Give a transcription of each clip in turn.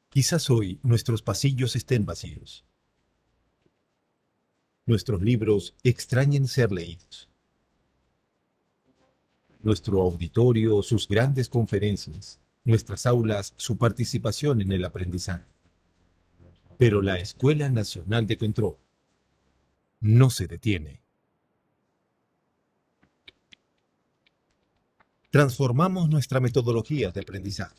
Quizás hoy nuestros pasillos estén vacíos. Nuestros libros extrañen ser leídos. Nuestro auditorio, sus grandes conferencias. Nuestras aulas, su participación en el aprendizaje. Pero la Escuela Nacional de Control no se detiene. Transformamos nuestra metodología de aprendizaje.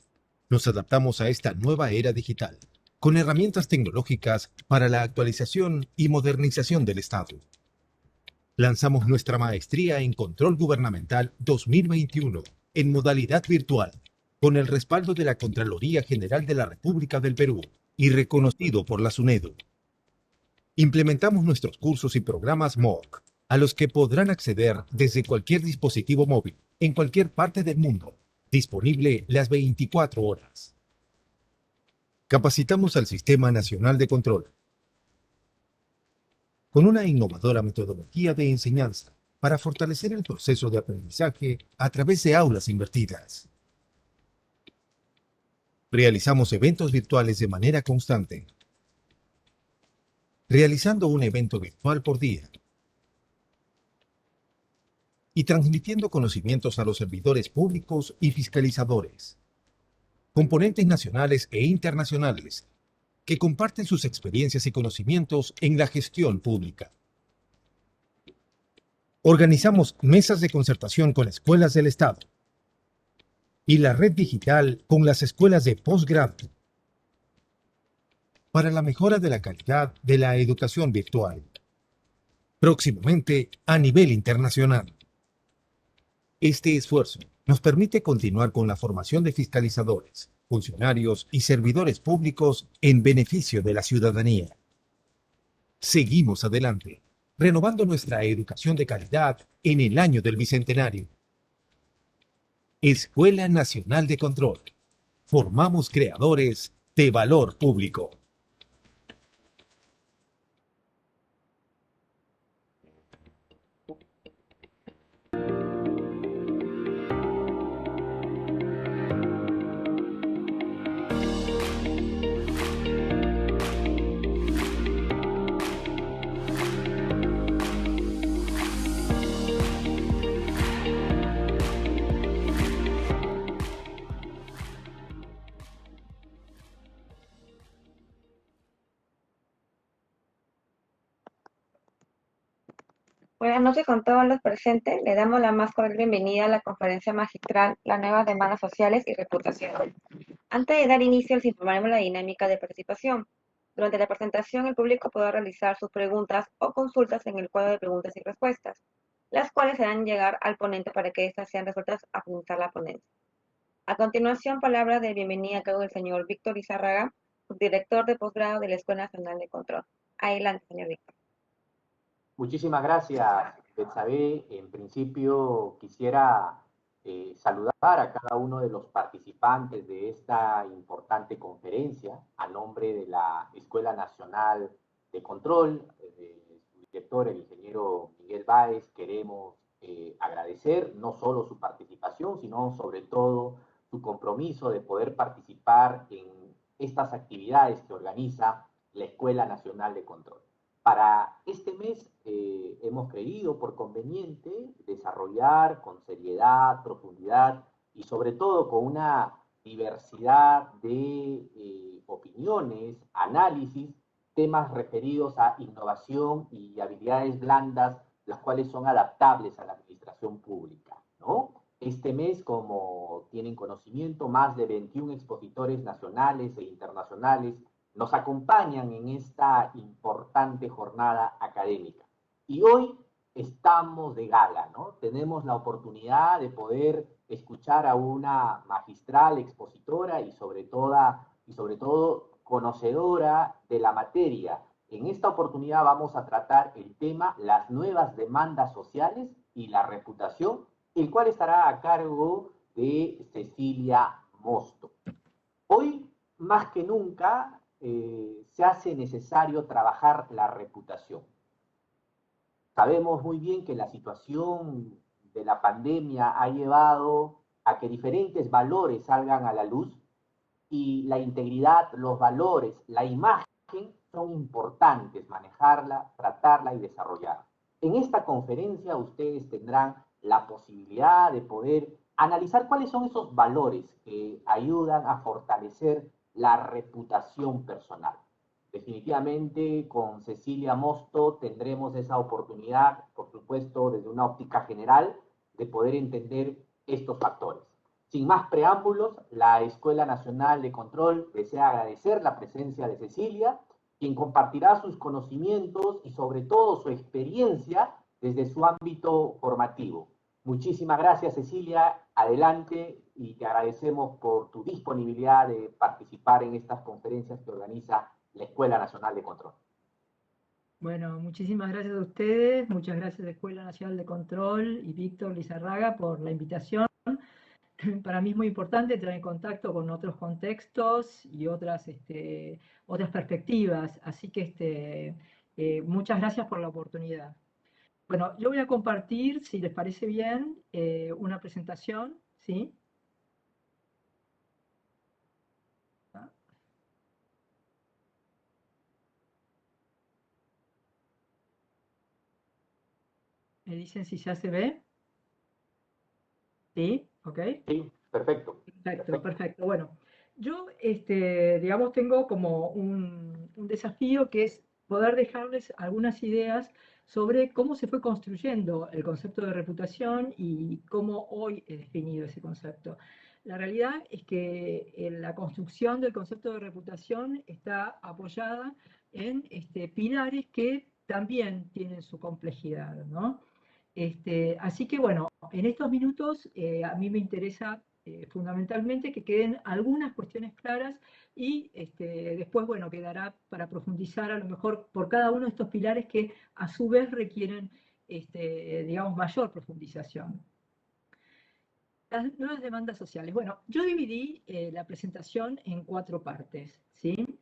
Nos adaptamos a esta nueva era digital, con herramientas tecnológicas para la actualización y modernización del Estado. Lanzamos nuestra maestría en Control Gubernamental 2021 en modalidad virtual, con el respaldo de la Contraloría General de la República del Perú y reconocido por la SUNEDU. Implementamos nuestros cursos y programas MOOC, a los que podrán acceder desde cualquier dispositivo móvil, en cualquier parte del mundo, disponible las 24 horas. Capacitamos al Sistema Nacional de Control con una innovadora metodología de enseñanza para fortalecer el proceso de aprendizaje a través de aulas invertidas. Realizamos eventos virtuales de manera constante, realizando un evento virtual por día y transmitiendo conocimientos a los servidores públicos y fiscalizadores, componentes nacionales e internacionales que comparten sus experiencias y conocimientos en la gestión pública. Organizamos mesas de concertación con escuelas del Estado y la red digital con las escuelas de posgrado para la mejora de la calidad de la educación virtual, próximamente a nivel internacional. Este esfuerzo nos permite continuar con la formación de fiscalizadores, funcionarios y servidores públicos en beneficio de la ciudadanía. Seguimos adelante, renovando nuestra educación de calidad en el año del Bicentenario. Escuela Nacional de Control. Formamos creadores de valor público. Buenas noches con todos los presentes. Le damos la más cordial bienvenida a la conferencia magistral Las nuevas demandas sociales y reputación. Antes de dar inicio, les informaremos la dinámica de participación. Durante la presentación, el público podrá realizar sus preguntas o consultas en el cuadro de preguntas y respuestas, las cuales serán llegar al ponente para que éstas sean resueltas a finalizar la ponencia. A continuación, palabras de bienvenida a cargo del señor Víctor Izárraga, subdirector de posgrado de la Escuela Nacional de Control. Adelante, señor Víctor. Muchísimas gracias, Betsabe. En principio quisiera saludar a cada uno de los participantes de esta importante conferencia a nombre de la Escuela Nacional de Control, de su director, el ingeniero Miguel Báez. Queremos agradecer no solo su participación, sino sobre todo su compromiso de poder participar en estas actividades que organiza la Escuela Nacional de Control. Para este mes hemos creído por conveniente desarrollar con seriedad, profundidad y sobre todo con una diversidad de opiniones, análisis, temas referidos a innovación y habilidades blandas, las cuales son adaptables a la administración pública, ¿no? Este mes, como tienen conocimiento, más de 21 expositores nacionales e internacionales nos acompañan en esta importante jornada académica. Y hoy estamos de gala, ¿no? Tenemos la oportunidad de poder escuchar a una magistral expositora y sobre todo conocedora de la materia. En esta oportunidad vamos a tratar el tema las nuevas demandas sociales y la reputación, el cual estará a cargo de Cecilia Mosto. Hoy, más que nunca, se hace necesario trabajar la reputación. Sabemos muy bien que la situación de la pandemia ha llevado a que diferentes valores salgan a la luz y la integridad, los valores, la imagen son importantes, manejarla, tratarla y desarrollarla. En esta conferencia ustedes tendrán la posibilidad de poder analizar cuáles son esos valores que ayudan a fortalecer la reputación personal. Definitivamente con Cecilia Mosto tendremos esa oportunidad, por supuesto, desde una óptica general, de poder entender estos factores. Sin más preámbulos, la Escuela Nacional de Control desea agradecer la presencia de Cecilia, quien compartirá sus conocimientos y sobre todo su experiencia desde su ámbito formativo. Muchísimas gracias, Cecilia. Adelante y te agradecemos por tu disponibilidad de participar en estas conferencias que organiza la Escuela Nacional de Control. Bueno, muchísimas gracias a ustedes, muchas gracias a la Escuela Nacional de Control y Víctor Lizarraga por la invitación. Para mí es muy importante entrar en contacto con otros contextos y otras perspectivas, así que muchas gracias por la oportunidad. Bueno, yo voy a compartir, si les parece bien, una presentación, ¿sí? ¿Me dicen si ya se ve? ¿Sí? ¿Ok? Sí, perfecto. Perfecto. Bueno, yo, digamos, tengo como un desafío que es poder dejarles algunas ideas sobre cómo se fue construyendo el concepto de reputación y cómo hoy he definido ese concepto. La realidad es que la construcción del concepto de reputación está apoyada en pilares que también tienen su complejidad, ¿no? Así que bueno, en estos minutos a mí me interesa fundamentalmente que queden algunas cuestiones claras y después, bueno, quedará para profundizar a lo mejor por cada uno de estos pilares que a su vez requieren, digamos, mayor profundización. Las nuevas demandas sociales. Bueno, yo dividí la presentación en 4 partes, ¿sí?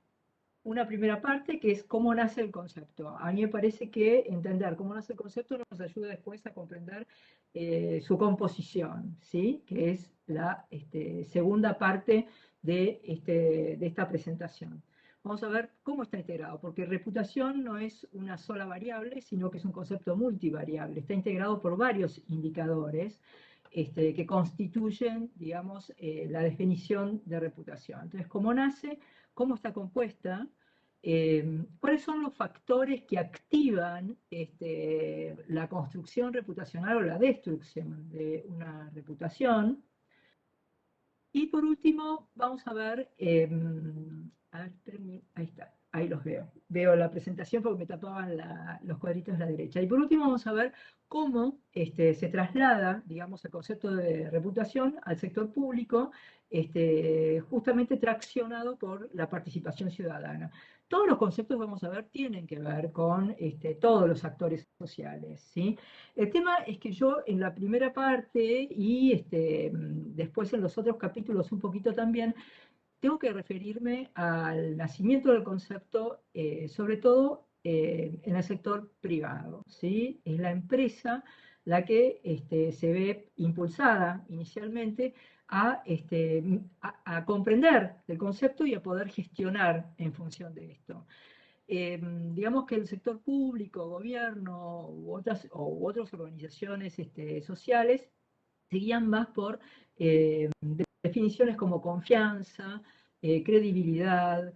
Una primera parte que es cómo nace el concepto. A mí me parece que entender cómo nace el concepto nos ayuda después a comprender su composición, ¿sí? Que es la segunda parte de esta presentación. Vamos a ver cómo está integrado, porque reputación no es una sola variable, sino que es un concepto multivariable. Está integrado por varios indicadores que constituyen, digamos, la definición de reputación. Entonces, ¿cómo nace? ¿Cómo está compuesta? ¿Cuáles son los factores que activan la construcción reputacional o la destrucción de una reputación? Y por último, vamos a ver, ahí está, ahí los veo. Veo la presentación porque me tapaban los cuadritos de la derecha. Y por último vamos a ver cómo se traslada, digamos, el concepto de reputación al sector público, justamente traccionado por la participación ciudadana. Todos los conceptos, vamos a ver, tienen que ver con todos los actores sociales, ¿sí? El tema es que yo en la primera parte y después en los otros capítulos un poquito también, tengo que referirme al nacimiento del concepto, sobre todo en el sector privado, ¿sí? Es la empresa la que se ve impulsada inicialmente a comprender el concepto y a poder gestionar en función de esto. Digamos que el sector público, gobierno u otras organizaciones sociales seguían más por definiciones como confianza, credibilidad,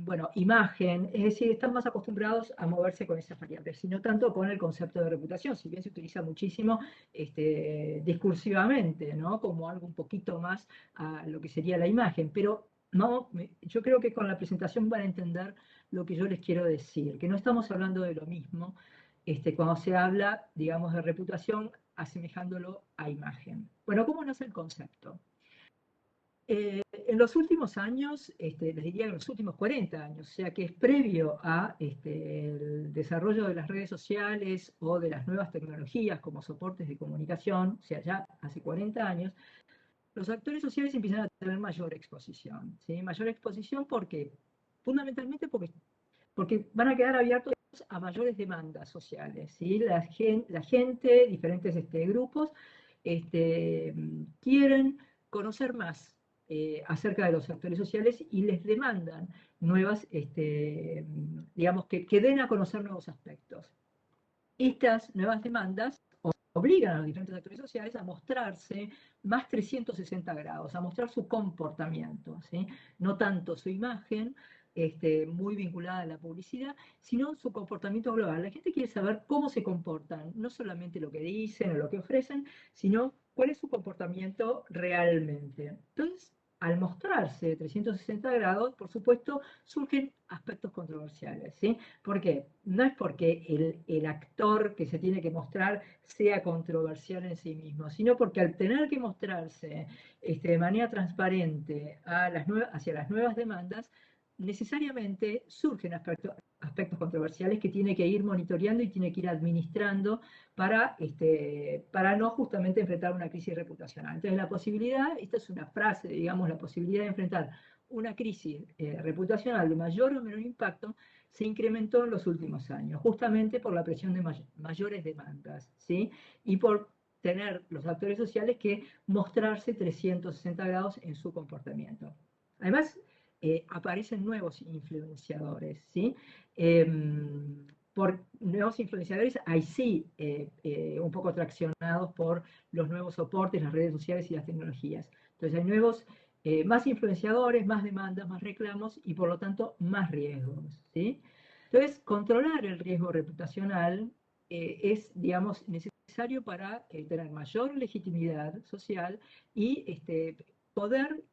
bueno, imagen, es decir, están más acostumbrados a moverse con esas variables, sino tanto con el concepto de reputación, si bien se utiliza muchísimo discursivamente, ¿no? Como algo un poquito más a lo que sería la imagen, pero no, yo creo que con la presentación van a entender lo que yo les quiero decir, que no estamos hablando de lo mismo cuando se habla, digamos, de reputación, asemejándolo a imagen. Bueno, ¿cómo nace el concepto? En los últimos años, les diría en los últimos 40 años, o sea que es previo a el desarrollo de las redes sociales o de las nuevas tecnologías como soportes de comunicación, o sea, ya hace 40 años, los actores sociales empiezan a tener mayor exposición. ¿Sí? Mayor exposición porque, fundamentalmente porque van a quedar abiertos a mayores demandas sociales. ¿Sí? La gente, diferentes grupos, quieren conocer más acerca de los actores sociales y les demandan nuevas, digamos, que den a conocer nuevos aspectos. Estas nuevas demandas obligan a los diferentes actores sociales a mostrarse más 360 grados, a mostrar su comportamiento, ¿sí? No tanto su imagen, muy vinculada a la publicidad, sino su comportamiento global. La gente quiere saber cómo se comportan, no solamente lo que dicen o lo que ofrecen, sino cuál es su comportamiento realmente. Entonces, al mostrarse 360 grados, por supuesto, surgen aspectos controversiales, ¿sí? ¿Por qué? No es porque el actor que se tiene que mostrar sea controversial en sí mismo, sino porque al tener que mostrarse de manera transparente hacia las nuevas demandas, necesariamente surgen aspectos controversiales que tiene que ir monitoreando y tiene que ir administrando para no justamente enfrentar una crisis reputacional. Entonces la posibilidad, esta es una frase, digamos, la posibilidad de enfrentar una crisis reputacional de mayor o menor impacto se incrementó en los últimos años, justamente por la presión de mayores demandas, ¿sí? Y por tener los actores sociales que mostrarse 360 grados en su comportamiento. Además, aparecen nuevos influenciadores, ¿sí? Por nuevos influenciadores, ahí sí, un poco traccionados por los nuevos soportes, las redes sociales y las tecnologías. Entonces hay nuevos, más influenciadores, más demandas, más reclamos y por lo tanto más riesgos, ¿sí? Entonces, controlar el riesgo reputacional es, digamos, necesario para tener mayor legitimidad social y poder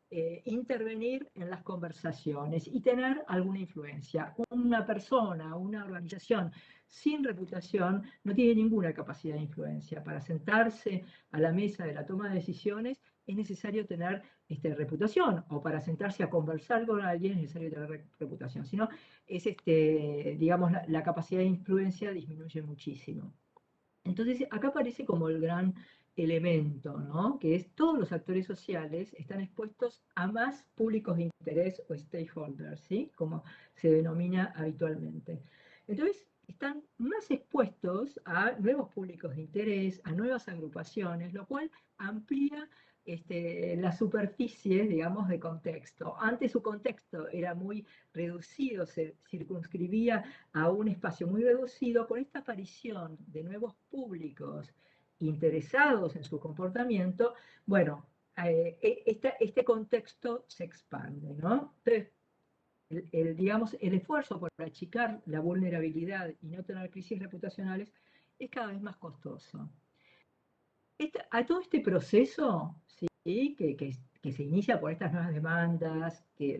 intervenir en las conversaciones y tener alguna influencia. Una persona, una organización sin reputación no tiene ninguna capacidad de influencia. Para sentarse a la mesa de la toma de decisiones es necesario tener reputación, o para sentarse a conversar con alguien es necesario tener reputación. Si no, es digamos, la capacidad de influencia disminuye muchísimo. Entonces, acá aparece como el gran elemento, ¿no? Que es todos los actores sociales están expuestos a más públicos de interés o stakeholders, ¿sí? Como se denomina habitualmente. Entonces, están más expuestos a nuevos públicos de interés, a nuevas agrupaciones, lo cual amplía la superficie, digamos, de contexto. Antes su contexto era muy reducido, se circunscribía a un espacio muy reducido. Con esta aparición de nuevos públicos interesados en su comportamiento, bueno, este contexto se expande, ¿no? Entonces, digamos, el esfuerzo por achicar la vulnerabilidad y no tener crisis reputacionales es cada vez más costoso. A todo este proceso, ¿sí? que se inicia por estas nuevas demandas, que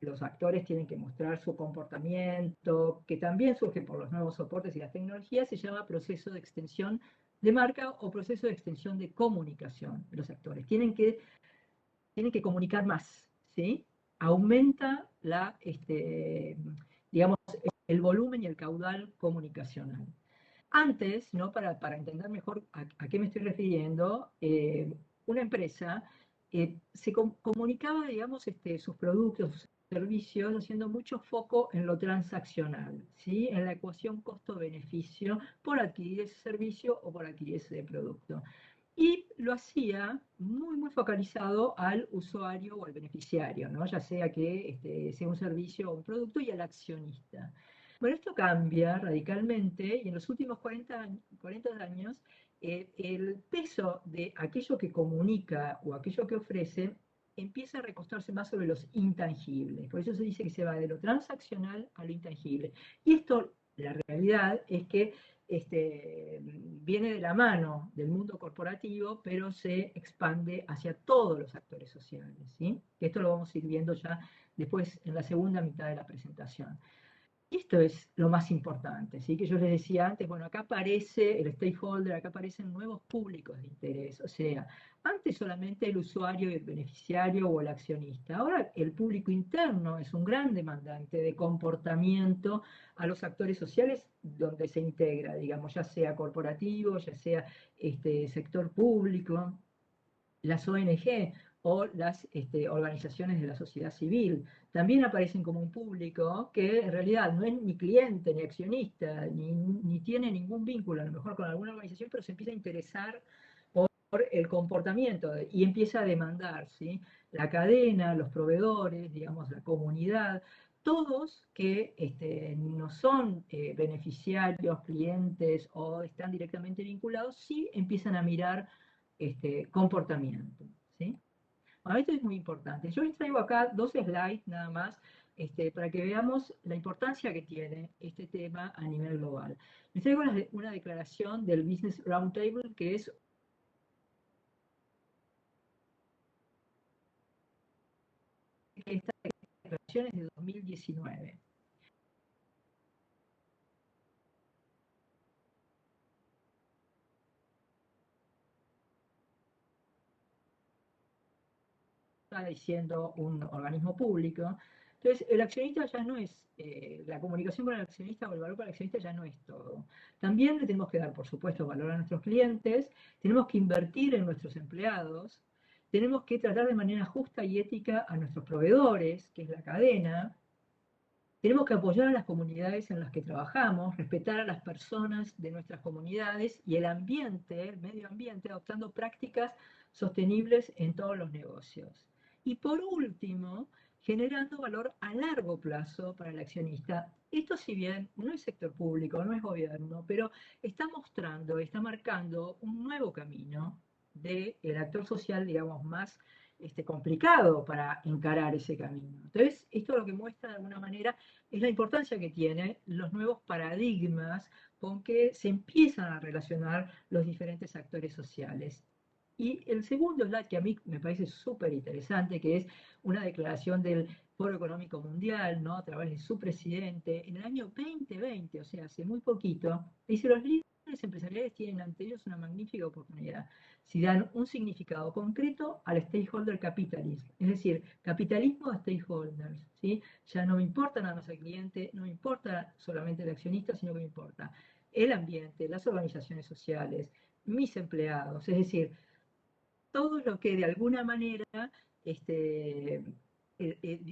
los actores tienen que mostrar su comportamiento, que también surge por los nuevos soportes y las tecnologías, se llama proceso de extensión de marca o proceso de extensión de comunicación de los actores. Tienen que comunicar más, ¿sí? Aumenta digamos, el volumen y el caudal comunicacional. Antes, ¿no? Para entender mejor a qué me estoy refiriendo, una empresa se comunicaba, digamos, sus productos, sus servicios, haciendo mucho foco en lo transaccional, ¿sí? En la ecuación costo-beneficio por adquirir ese servicio o por adquirir ese producto. Y lo hacía muy, muy focalizado al usuario o al beneficiario, ¿no? Ya sea que sea un servicio o un producto, y al accionista. Bueno, esto cambia radicalmente y en los últimos 40 años el peso de aquello que comunica o aquello que ofrece empieza a recostarse más sobre los intangibles. Por eso se dice que se va de lo transaccional a lo intangible. Y esto, la realidad es que viene de la mano del mundo corporativo, pero se expande hacia todos los actores sociales, ¿sí? Esto lo vamos a ir viendo ya después en la segunda mitad de la presentación. Y esto es lo más importante, ¿sí? Que yo les decía antes, bueno, acá aparece el stakeholder, acá aparecen nuevos públicos de interés, o sea, antes solamente el usuario y el beneficiario o el accionista, ahora el público interno es un gran demandante de comportamiento a los actores sociales donde se integra, digamos, ya sea corporativo, ya sea sector público, las ONG o las organizaciones de la sociedad civil. También aparecen como un público que en realidad no es ni cliente, ni accionista, ni tiene ningún vínculo a lo mejor con alguna organización, pero se empieza a interesar por el comportamiento y empieza a demandar, ¿sí? La cadena, los proveedores, digamos, la comunidad, todos que no son beneficiarios, clientes o están directamente vinculados, sí empiezan a mirar comportamiento, ¿sí? Bueno, esto es muy importante. Yo les traigo acá dos slides nada más para que veamos la importancia que tiene este tema a nivel global. Les traigo una declaración del Business Roundtable, que es esta declaración es de 2019. Está diciendo un organismo público. Entonces, el accionista ya no es, la comunicación con el accionista o el valor para el accionista ya no es todo. También le tenemos que dar, por supuesto, valor a nuestros clientes, tenemos que invertir en nuestros empleados, tenemos que tratar de manera justa y ética a nuestros proveedores, que es la cadena, tenemos que apoyar a las comunidades en las que trabajamos, respetar a las personas de nuestras comunidades y el ambiente, el medio ambiente, adoptando prácticas sostenibles en todos los negocios. Y por último, generando valor a largo plazo para el accionista. Esto, si bien no es sector público, no es gobierno, pero está mostrando, está marcando un nuevo camino del actor social, digamos, más complicado para encarar ese camino. Entonces, esto lo que muestra de alguna manera es la importancia que tienen los nuevos paradigmas con que se empiezan a relacionar los diferentes actores sociales. Y el segundo slide, que a mí me parece súper interesante, que es una declaración del Foro Económico Mundial, ¿no? A través de su presidente, en el año 2020, o sea, hace muy poquito, dice: los líderes empresariales tienen ante ellos una magnífica oportunidad si dan un significado concreto al stakeholder capitalism, es decir, capitalismo de stakeholders, ¿sí? Ya no me importa nada más el cliente, no me importa solamente el accionista, sino que me importa el ambiente, las organizaciones sociales, mis empleados, es decir, todo lo que de alguna manera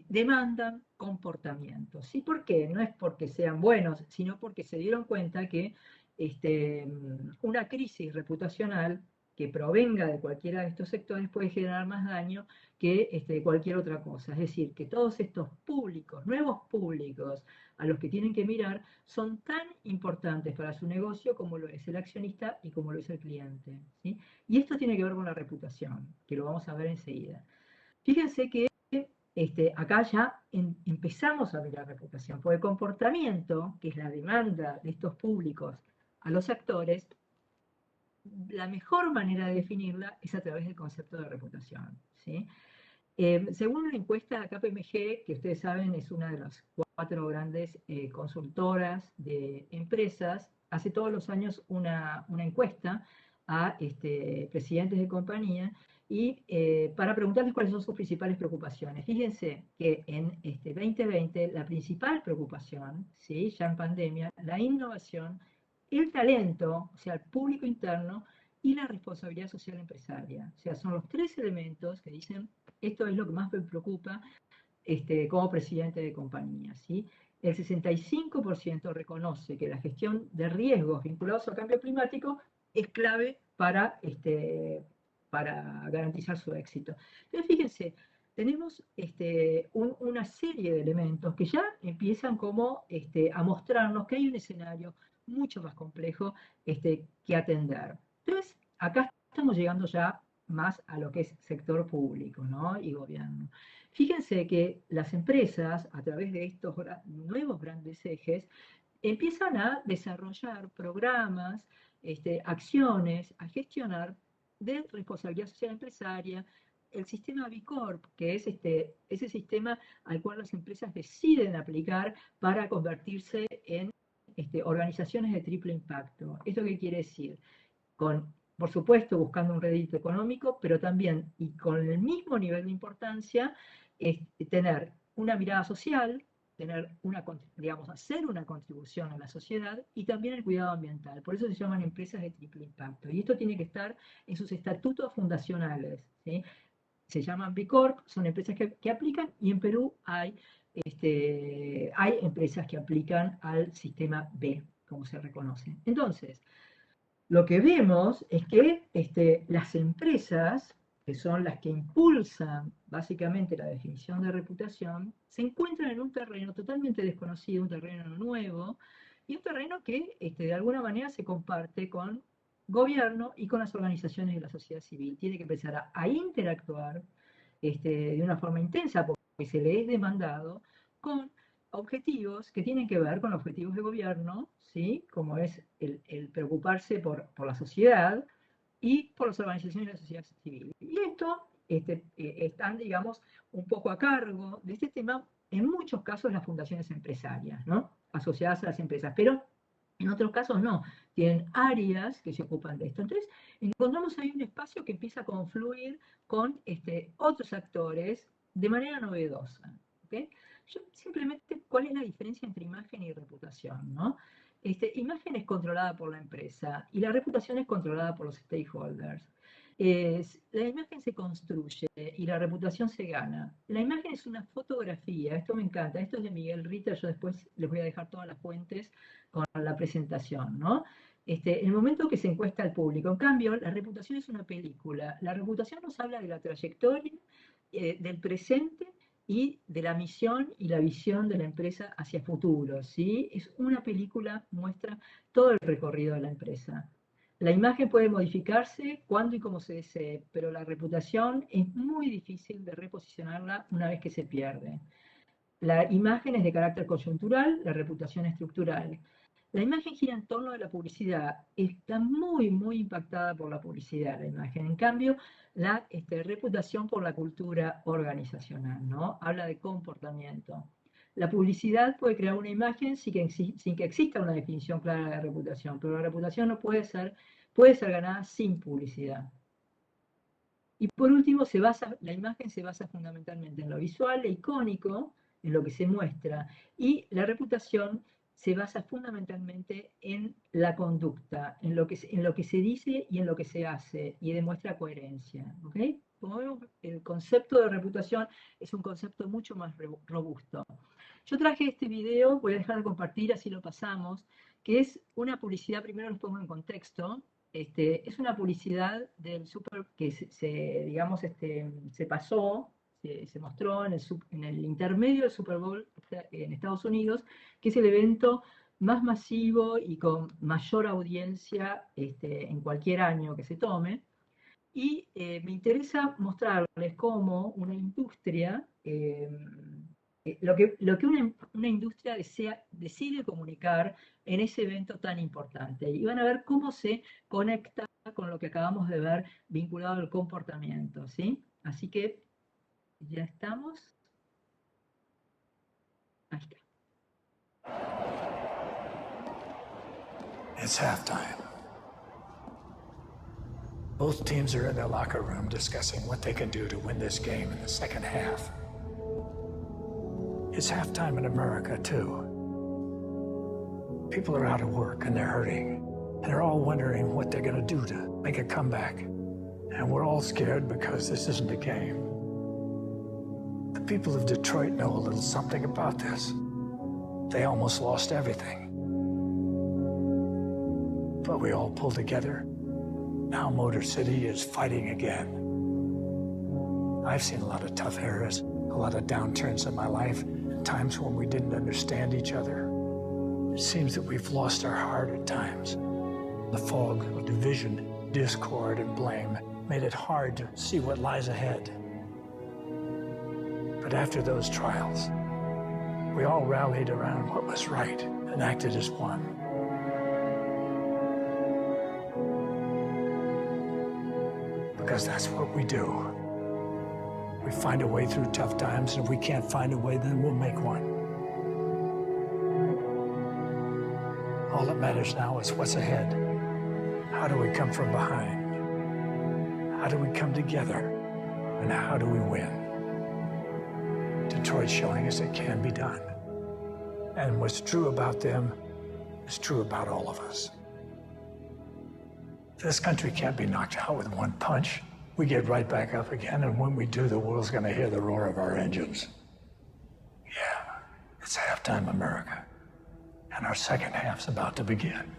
demandan comportamientos. ¿Sí? ¿Por qué? No es porque sean buenos, sino porque se dieron cuenta que una crisis reputacional que provenga de cualquiera de estos sectores puede generar más daño que cualquier otra cosa. Es decir, que todos estos públicos, nuevos públicos a los que tienen que mirar, son tan importantes para su negocio como lo es el accionista y como lo es el cliente, ¿sí? Y esto tiene que ver con la reputación, que lo vamos a ver enseguida. Fíjense que acá ya empezamos a mirar reputación, porque el comportamiento, que es la demanda de estos públicos a los actores, la mejor manera de definirla es a través del concepto de reputación, ¿sí? Según una encuesta de KPMG, que ustedes saben es una de las 4 grandes consultoras de empresas, hace todos los años una encuesta a presidentes de compañía y para preguntarles cuáles son sus principales preocupaciones. Fíjense que en 2020 la principal preocupación, ¿sí? Ya en pandemia, la innovación, el talento, o sea, el público interno, y la responsabilidad social empresaria. O sea, son los 3 elementos que dicen: esto es lo que más me preocupa como presidente de compañía, ¿sí? El 65% reconoce que la gestión de riesgos vinculados al cambio climático es clave para garantizar su éxito. Entonces, fíjense, tenemos una serie de elementos que ya empiezan como a mostrarnos que hay un escenario mucho más complejo que atender. Entonces, acá estamos llegando ya más a lo que es sector público, ¿no? Y gobierno. Fíjense que las empresas, a través de estos nuevos grandes ejes, empiezan a desarrollar programas, acciones, a gestionar de responsabilidad social empresaria, el sistema B Corp, que es ese sistema al cual las empresas deciden aplicar para convertirse en organizaciones de triple impacto. ¿Esto qué quiere decir? Por supuesto, buscando un rédito económico, pero también, y con el mismo nivel de importancia, tener una mirada social, hacer una contribución a la sociedad y también el cuidado ambiental. Por eso se llaman empresas de triple impacto. Y esto tiene que estar en sus estatutos fundacionales, ¿sí? Se llaman B Corp, son empresas que aplican, y en Perú hay empresas que aplican al sistema B, como se reconoce. Entonces, lo que vemos es que las empresas, que son las que impulsan básicamente la definición de reputación, se encuentran en un terreno totalmente desconocido, un terreno nuevo, y un terreno que de alguna manera se comparte con gobierno y con las organizaciones de la sociedad civil. Tiene que empezar a interactuar de una forma intensa, porque se le es demandado, con objetivos que tienen que ver con objetivos de gobierno, ¿sí? Como es el preocuparse por la sociedad y por las organizaciones de la sociedad civil. Y esto están, digamos, un poco a cargo de este tema, en muchos casos las fundaciones empresarias, ¿no? Asociadas a las empresas, pero en otros casos no, tienen áreas que se ocupan de esto. Entonces, encontramos ahí un espacio que empieza a confluir con otros actores de manera novedosa. ¿Okay? Yo simplemente, ¿cuál es la diferencia entre imagen y reputación? ¿No? Imagen es controlada por la empresa y la reputación es controlada por los stakeholders. La imagen se construye y la reputación se gana. La imagen es una fotografía, esto me encanta, esto es de Miguel Ritter, yo después les voy a dejar todas las fuentes con la presentación, ¿no? El momento que se encuesta al público. En cambio, la reputación es una película. La reputación nos habla de la trayectoria, del presente y de la misión y la visión de la empresa hacia futuro, ¿sí? Es una película, muestra todo el recorrido de la empresa. La imagen puede modificarse cuando y como se desee, pero la reputación es muy difícil de reposicionarla una vez que se pierde. La imagen es de carácter coyuntural, la reputación estructural. La imagen gira en torno de la publicidad, está muy, muy impactada por la publicidad la imagen. En cambio, la reputación por la cultura organizacional, ¿no? Habla de comportamiento. La publicidad puede crear una imagen sin que exista una definición clara de reputación, pero la reputación no puede ser ganada sin publicidad. Y por último, la imagen se basa fundamentalmente en lo visual e icónico, en lo que se muestra, y la reputación se basa fundamentalmente en la conducta, en lo que se dice y en lo que se hace, y demuestra coherencia. ¿Okay? Como vemos, el concepto de reputación es un concepto mucho más robusto. Yo traje este video, voy a dejar de compartir, así lo pasamos, que es una publicidad, primero los pongo en contexto. Es una publicidad del Super que digamos, se pasó, se mostró en el intermedio del Super Bowl en Estados Unidos, que es el evento más masivo y con mayor audiencia en cualquier año que se tome. Y me interesa mostrarles cómo una industria, lo que una industria decide comunicar en ese evento tan importante. Y van a ver cómo se conecta con lo que acabamos de ver vinculado al comportamiento, ¿sí? Así que ya estamos. Ahí está. It's halftime. Both teams are in their locker room discussing what they can do to win this game in the second half. It's halftime in America, too. People are out of work and they're hurting, and they're all wondering what they're gonna do to make a comeback. And we're all scared because this isn't a game. The people of Detroit know a little something about this. They almost lost everything. But we all pulled together. Now Motor City is fighting again. I've seen a lot of tough eras, a lot of downturns in my life, times when we didn't understand each other. It seems that we've lost our heart at times. The fog of division, discord, and blame made it hard to see what lies ahead. But after those trials, we all rallied around what was right and acted as one. Because that's what we do. We find a way through tough times, and if we can't find a way, then we'll make one. All that matters now is what's ahead. How do we come from behind? How do we come together? And how do we win? Detroit's showing us it can be done. And what's true about them is true about all of us. This country can't be knocked out with one punch. We get right back up again, and when we do, the world's gonna hear the roar of our engines. Yeah, it's halftime, America. And our second half's about to begin.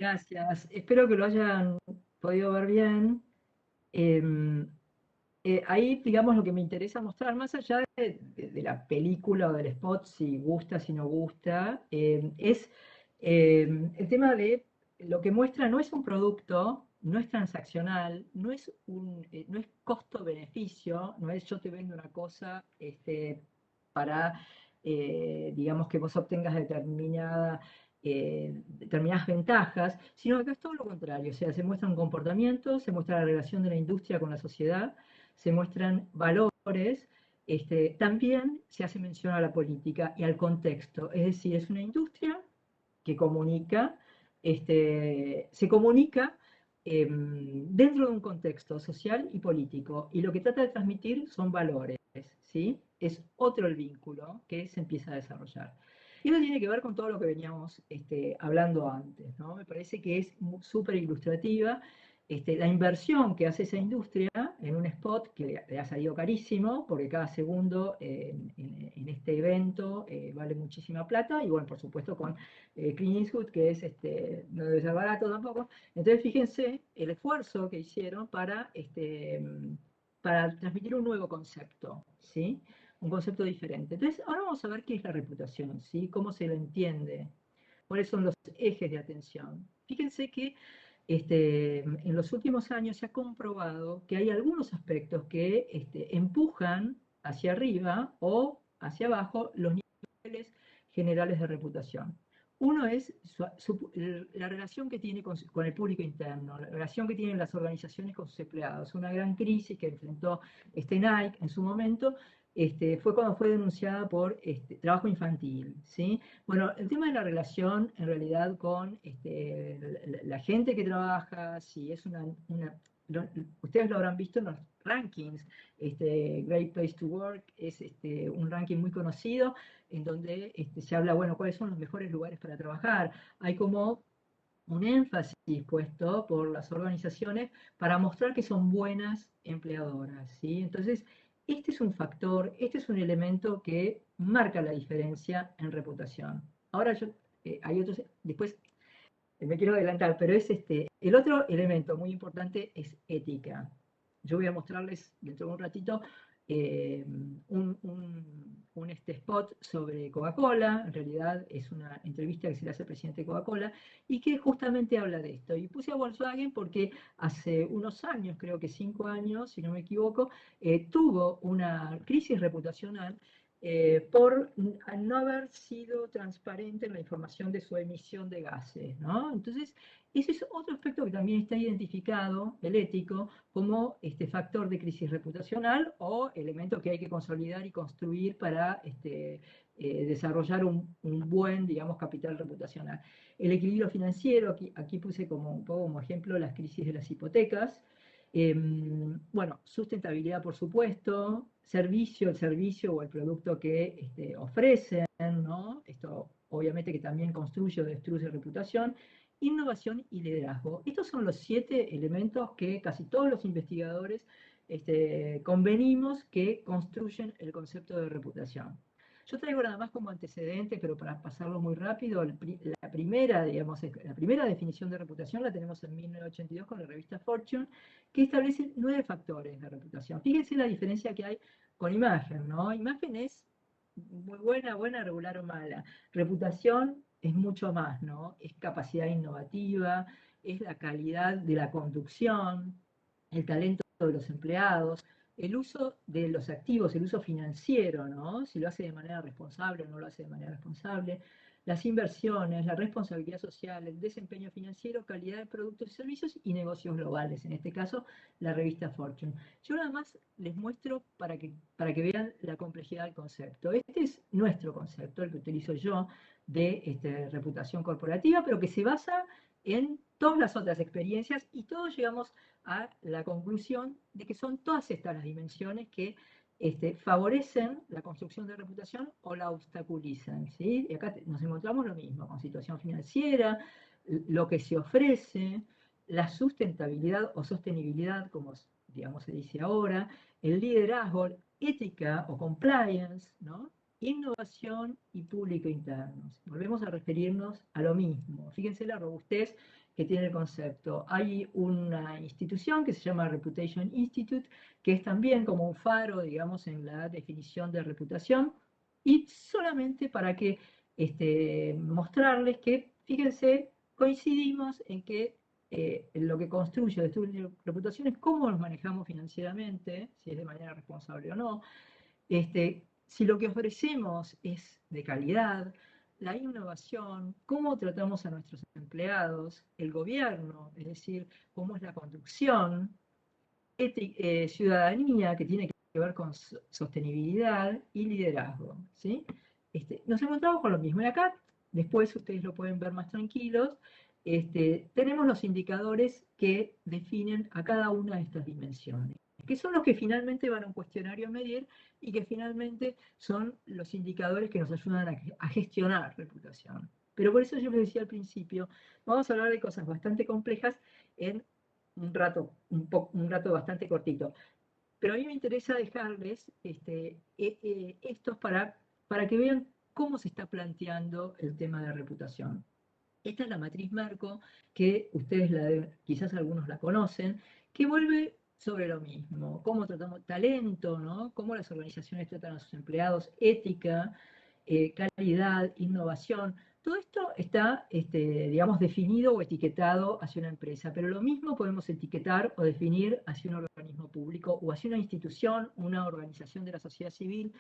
Gracias. Espero que lo hayan podido ver bien. Ahí, digamos, lo que me interesa mostrar, más allá de la película o del spot, si gusta, si no gusta, es el tema de lo que muestra no es un producto, no es transaccional, no es costo-beneficio, no es yo te vendo una cosa para, digamos, que vos obtengas determinadas ventajas, sino que es todo lo contrario, o sea, se muestra un comportamiento, se muestra la relación de la industria con la sociedad, se muestran valores, también se hace mención a la política y al contexto, es decir, es una industria que comunica, se comunica dentro de un contexto social y político, y lo que trata de transmitir son valores, ¿sí? Es otro el vínculo que se empieza a desarrollar. Y eso tiene que ver con todo lo que veníamos hablando antes, ¿no? Me parece que es súper ilustrativa la inversión que hace esa industria en un spot que le ha salido carísimo, porque cada segundo en este evento vale muchísima plata, y bueno, por supuesto con Clint Eastwood, que es, no debe ser barato tampoco. Entonces fíjense el esfuerzo que hicieron para transmitir un nuevo concepto, ¿sí? Un concepto diferente. Entonces, ahora vamos a ver qué es la reputación, ¿sí? Cómo se la entiende, cuáles son los ejes de atención. Fíjense que en los últimos años se ha comprobado que hay algunos aspectos que empujan hacia arriba o hacia abajo los niveles generales de reputación. Uno es la relación que tiene con el público interno, la relación que tienen las organizaciones con sus empleados. Una gran crisis que enfrentó Nike en su momento fue cuando fue denunciada por trabajo infantil, ¿sí? Bueno, el tema de la relación en realidad con la gente que trabaja, si es ustedes lo habrán visto en los rankings, Great Place to Work es un ranking muy conocido en donde se habla, bueno, cuáles son los mejores lugares para trabajar. Hay como un énfasis puesto por las organizaciones para mostrar que son buenas empleadoras, ¿sí? Entonces, este es un factor, este es un elemento que marca la diferencia en reputación. Ahora hay otros, después me quiero adelantar, pero es el otro elemento muy importante es ética. Yo voy a mostrarles dentro de un ratito un spot sobre Coca-Cola, en realidad es una entrevista que se le hace al presidente de Coca-Cola, y que justamente habla de esto. Y puse a Volkswagen porque hace unos años, creo que 5 años, si no me equivoco, tuvo una crisis reputacional por no haber sido transparente en la información de su emisión de gases, ¿no? Entonces, ese es otro aspecto que también está identificado, el ético, como factor de crisis reputacional o elemento que hay que consolidar y construir para desarrollar un buen, digamos, capital reputacional. El equilibrio financiero, aquí puse un poco como ejemplo las crisis de las hipotecas. Bueno, sustentabilidad, por supuesto, el servicio o el producto que ofrecen, ¿no? Esto obviamente que también construye o destruye reputación, innovación y liderazgo. Estos son los 7 elementos que casi todos los investigadores convenimos que construyen el concepto de reputación. Yo traigo nada más como antecedente, pero para pasarlo muy rápido, la primera definición de reputación la tenemos en 1982 con la revista Fortune, que establece 9 factores de reputación. Fíjense la diferencia que hay con imagen, ¿no? Imagen es muy buena, regular o mala. Reputación es mucho más, ¿no? Es capacidad innovativa, es la calidad de la conducción, el talento de los empleados, el uso de los activos, el uso financiero, ¿no? Si lo hace de manera responsable o no lo hace de manera responsable, las inversiones, la responsabilidad social, el desempeño financiero, calidad de productos y servicios y negocios globales, en este caso la revista Fortune. Yo nada más les muestro para que vean la complejidad del concepto. Este es nuestro concepto, el que utilizo yo de reputación corporativa, pero que se basa en todas las otras experiencias y todos llegamos a la conclusión de que son todas estas las dimensiones que favorecen la construcción de reputación o la obstaculizan, ¿sí? Y acá nos encontramos lo mismo, con situación financiera, lo que se ofrece, la sustentabilidad o sostenibilidad, como digamos se dice ahora, el liderazgo, ética o compliance, ¿no? Innovación y público interno. Volvemos a referirnos a lo mismo. Fíjense la robustez que tiene el concepto. Hay una institución que se llama Reputation Institute, que es también como un faro, digamos, en la definición de reputación, y solamente para que mostrarles que, fíjense, coincidimos en que lo que construye o destruye reputación es cómo nos manejamos financieramente, si es de manera responsable o no. Si lo que ofrecemos es de calidad, la innovación, cómo tratamos a nuestros empleados, el gobierno, es decir, cómo es la conducción, ciudadanía, que tiene que ver con sostenibilidad y liderazgo, ¿sí? Nos encontramos con lo mismo. Y acá, después ustedes lo pueden ver más tranquilos, tenemos los indicadores que definen a cada una de estas dimensiones, que son los que finalmente van a un cuestionario a medir y que finalmente son los indicadores que nos ayudan a gestionar reputación. Pero por eso yo les decía al principio, vamos a hablar de cosas bastante complejas en un rato bastante cortito. Pero a mí me interesa dejarles estos para que vean cómo se está planteando el tema de reputación. Esta es la matriz Marco, que ustedes quizás algunos la conocen, que vuelve sobre lo mismo, cómo tratamos talento, ¿no? Cómo las organizaciones tratan a sus empleados, ética, calidad, innovación. Todo esto está, digamos, definido o etiquetado hacia una empresa, pero lo mismo podemos etiquetar o definir hacia un organismo público o hacia una institución, una organización de la sociedad civil,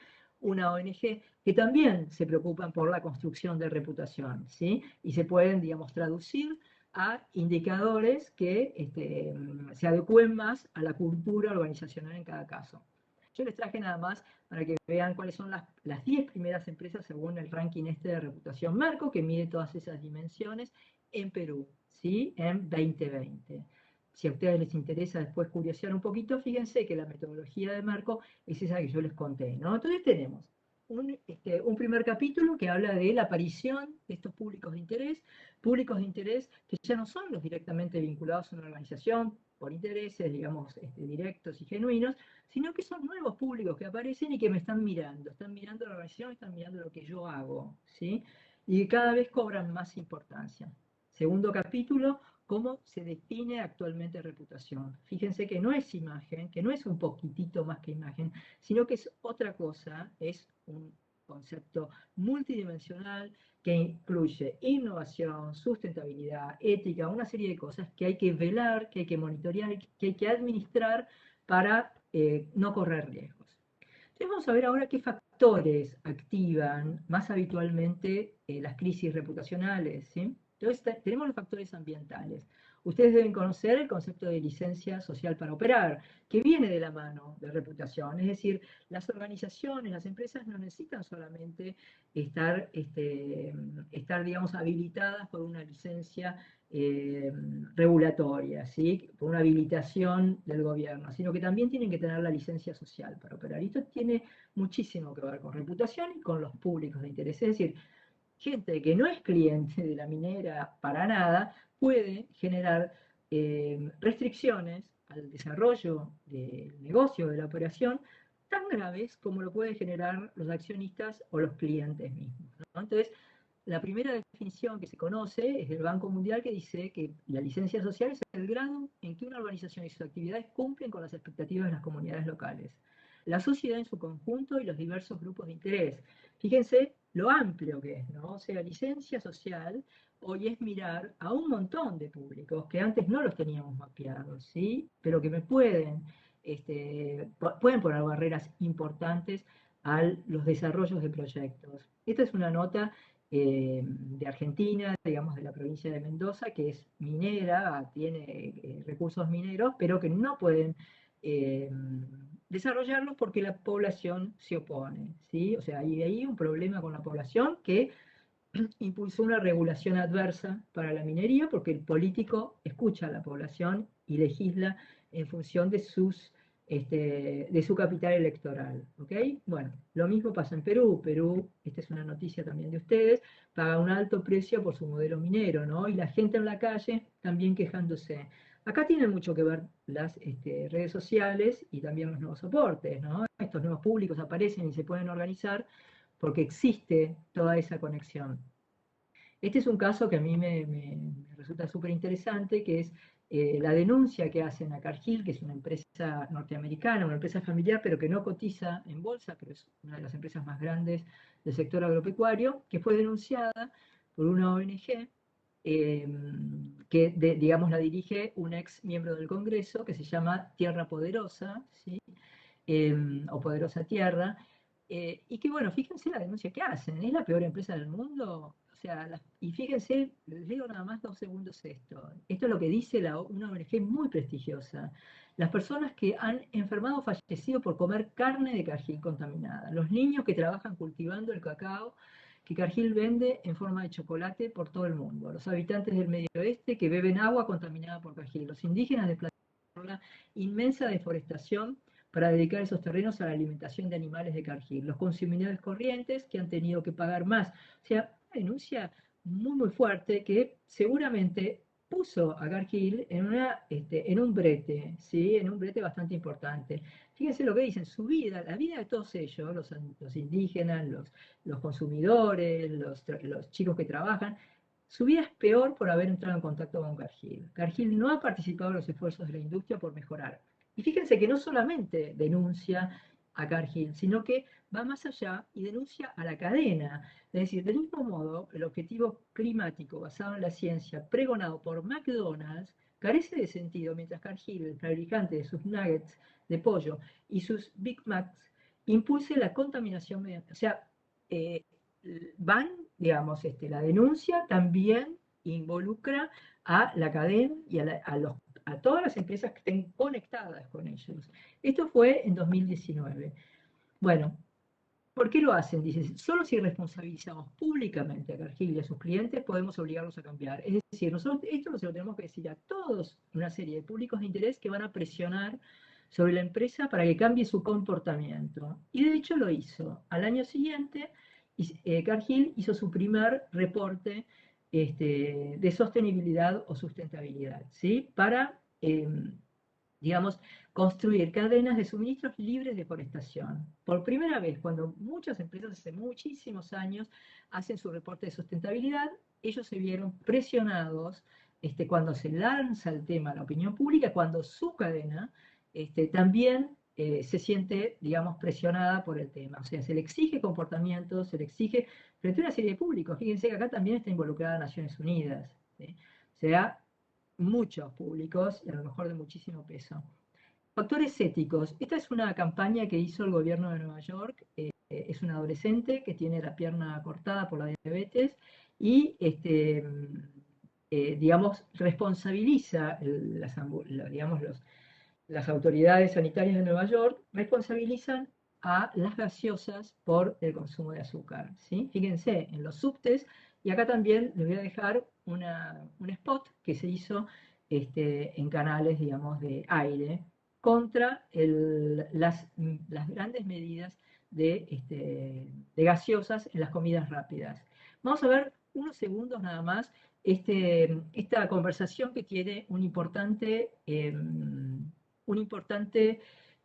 una ONG, que también se preocupan por la construcción de reputación, ¿sí? Y se pueden, digamos, traducir a indicadores que se adecúen más a la cultura organizacional en cada caso. Yo les traje nada más para que vean cuáles son las 10 primeras empresas según el ranking de reputación Marco, que mide todas esas dimensiones en Perú, ¿sí? En 2020. Si a ustedes les interesa después curiosear un poquito, fíjense que la metodología de Marco es esa que yo les conté, ¿no? Entonces tenemos un primer capítulo que habla de la aparición de estos públicos de interés que ya no son los directamente vinculados a una organización por intereses, digamos, directos y genuinos, sino que son nuevos públicos que aparecen y que me están mirando la organización, están mirando lo que yo hago, ¿sí? Y cada vez cobran más importancia. Segundo capítulo, cómo se define actualmente reputación. Fíjense que no es imagen, que no es un poquitito más que imagen, sino que es otra cosa, es un concepto multidimensional que incluye innovación, sustentabilidad, ética, una serie de cosas que hay que velar, que hay que monitorear, que hay que administrar para no correr riesgos. Entonces vamos a ver ahora qué factores activan más habitualmente las crisis reputacionales, ¿sí? Entonces tenemos los factores ambientales. Ustedes deben conocer el concepto de licencia social para operar, que viene de la mano de reputación. Es decir, las organizaciones, las empresas no necesitan solamente estar digamos, habilitadas por una licencia regulatoria, ¿sí? Por una habilitación del gobierno, sino que también tienen que tener la licencia social para operar. Y esto tiene muchísimo que ver con reputación y con los públicos de interés. Es decir, gente que no es cliente de la minera para nada puede generar restricciones al desarrollo del negocio, de la operación, tan graves como lo pueden generar los accionistas o los clientes mismos, ¿no? Entonces, la primera definición que se conoce es del Banco Mundial, que dice que la licencia social es el grado en que una organización y sus actividades cumplen con las expectativas de las comunidades locales, la sociedad en su conjunto y los diversos grupos de interés. Fíjense lo amplio que es, ¿no? O sea, licencia social hoy es mirar a un montón de públicos que antes no los teníamos mapeados, ¿sí? Pero que me pueden poner barreras importantes a los desarrollos de proyectos. Esta es una nota de Argentina, digamos de la provincia de Mendoza, que es minera, tiene recursos mineros, pero que no pueden desarrollarlos porque la población se opone, ¿sí? O sea, hay ahí un problema con la población que impulsó una regulación adversa para la minería porque el político escucha a la población y legisla en función de su capital electoral, ¿ok? Bueno, lo mismo pasa en Perú. Perú, esta es una noticia también de ustedes, paga un alto precio por su modelo minero, ¿no? Y la gente en la calle también quejándose. Acá tienen mucho que ver las redes sociales y también los nuevos soportes, ¿no? Estos nuevos públicos aparecen y se pueden organizar porque existe toda esa conexión. Este es un caso que a mí me resulta súper interesante, que es la denuncia que hacen a Cargill, que es una empresa norteamericana, una empresa familiar, pero que no cotiza en bolsa, pero es una de las empresas más grandes del sector agropecuario, que fue denunciada por una ONG que, digamos, la dirige un ex miembro del Congreso que se llama Tierra Poderosa, ¿sí? O Poderosa Tierra, y que, bueno, fíjense la denuncia que hacen, es la peor empresa del mundo, o sea, y fíjense, les digo nada más 2 segundos esto es lo que dice una ONG muy prestigiosa: las personas que han enfermado o fallecido por comer carne de Cargill contaminada, los niños que trabajan cultivando el cacao que Cargill vende en forma de chocolate por todo el mundo, los habitantes del Medio Oeste que beben agua contaminada por Cargill, los indígenas desplazados por la inmensa deforestación para dedicar esos terrenos a la alimentación de animales de Cargill, los consumidores corrientes que han tenido que pagar más. O sea, una denuncia muy, muy fuerte que seguramente puso a Cargill en un brete, ¿sí? En un brete bastante importante. Fíjense lo que dicen: su vida, la vida de todos ellos, los indígenas, los consumidores, los chicos que trabajan, su vida es peor por haber entrado en contacto con Cargill. Cargill no ha participado en los esfuerzos de la industria por mejorar. Y fíjense que no solamente denuncia a Cargill, sino que va más allá y denuncia a la cadena. Es decir, del mismo modo, el objetivo climático basado en la ciencia pregonado por McDonald's carece de sentido mientras Cargill, el fabricante de sus nuggets de pollo y sus Big Macs, impulse la contaminación mediante... O sea, digamos, la denuncia también involucra a la cadena y a todas las empresas que estén conectadas con ellos. Esto fue en 2019. Bueno, ¿por qué lo hacen? Dicen, solo si responsabilizamos públicamente a Cargill y a sus clientes podemos obligarlos a cambiar. Es decir, nosotros esto se lo tenemos que decir a todos una serie de públicos de interés que van a presionar sobre la empresa para que cambie su comportamiento. Y de hecho lo hizo. Al año siguiente, Cargill hizo su primer reporte de sostenibilidad o sustentabilidad, ¿sí? Para, digamos, construir cadenas de suministros libres de deforestación. Por primera vez, cuando muchas empresas hace muchísimos años hacen su reporte de sustentabilidad, ellos se vieron presionados cuando se lanza el tema a la opinión pública, cuando su cadena también se siente, digamos, presionada por el tema. O sea, se le exige comportamiento, se le exige frente a una serie de públicos. Fíjense que acá también está involucrada Naciones Unidas, ¿sí? O sea, muchos públicos y a lo mejor de muchísimo peso. Factores éticos. Esta es una campaña que hizo el gobierno de Nueva York. Es una adolescente que tiene la pierna cortada por la diabetes y, digamos, responsabiliza las autoridades sanitarias de Nueva York responsabilizan a las gaseosas por el consumo de azúcar, ¿sí? Fíjense, en los subtes, y acá también les voy a dejar un spot que se hizo en canales, digamos, de aire, contra las grandes medidas de gaseosas en las comidas rápidas. Vamos a ver unos segundos nada más esta conversación que tiene un importante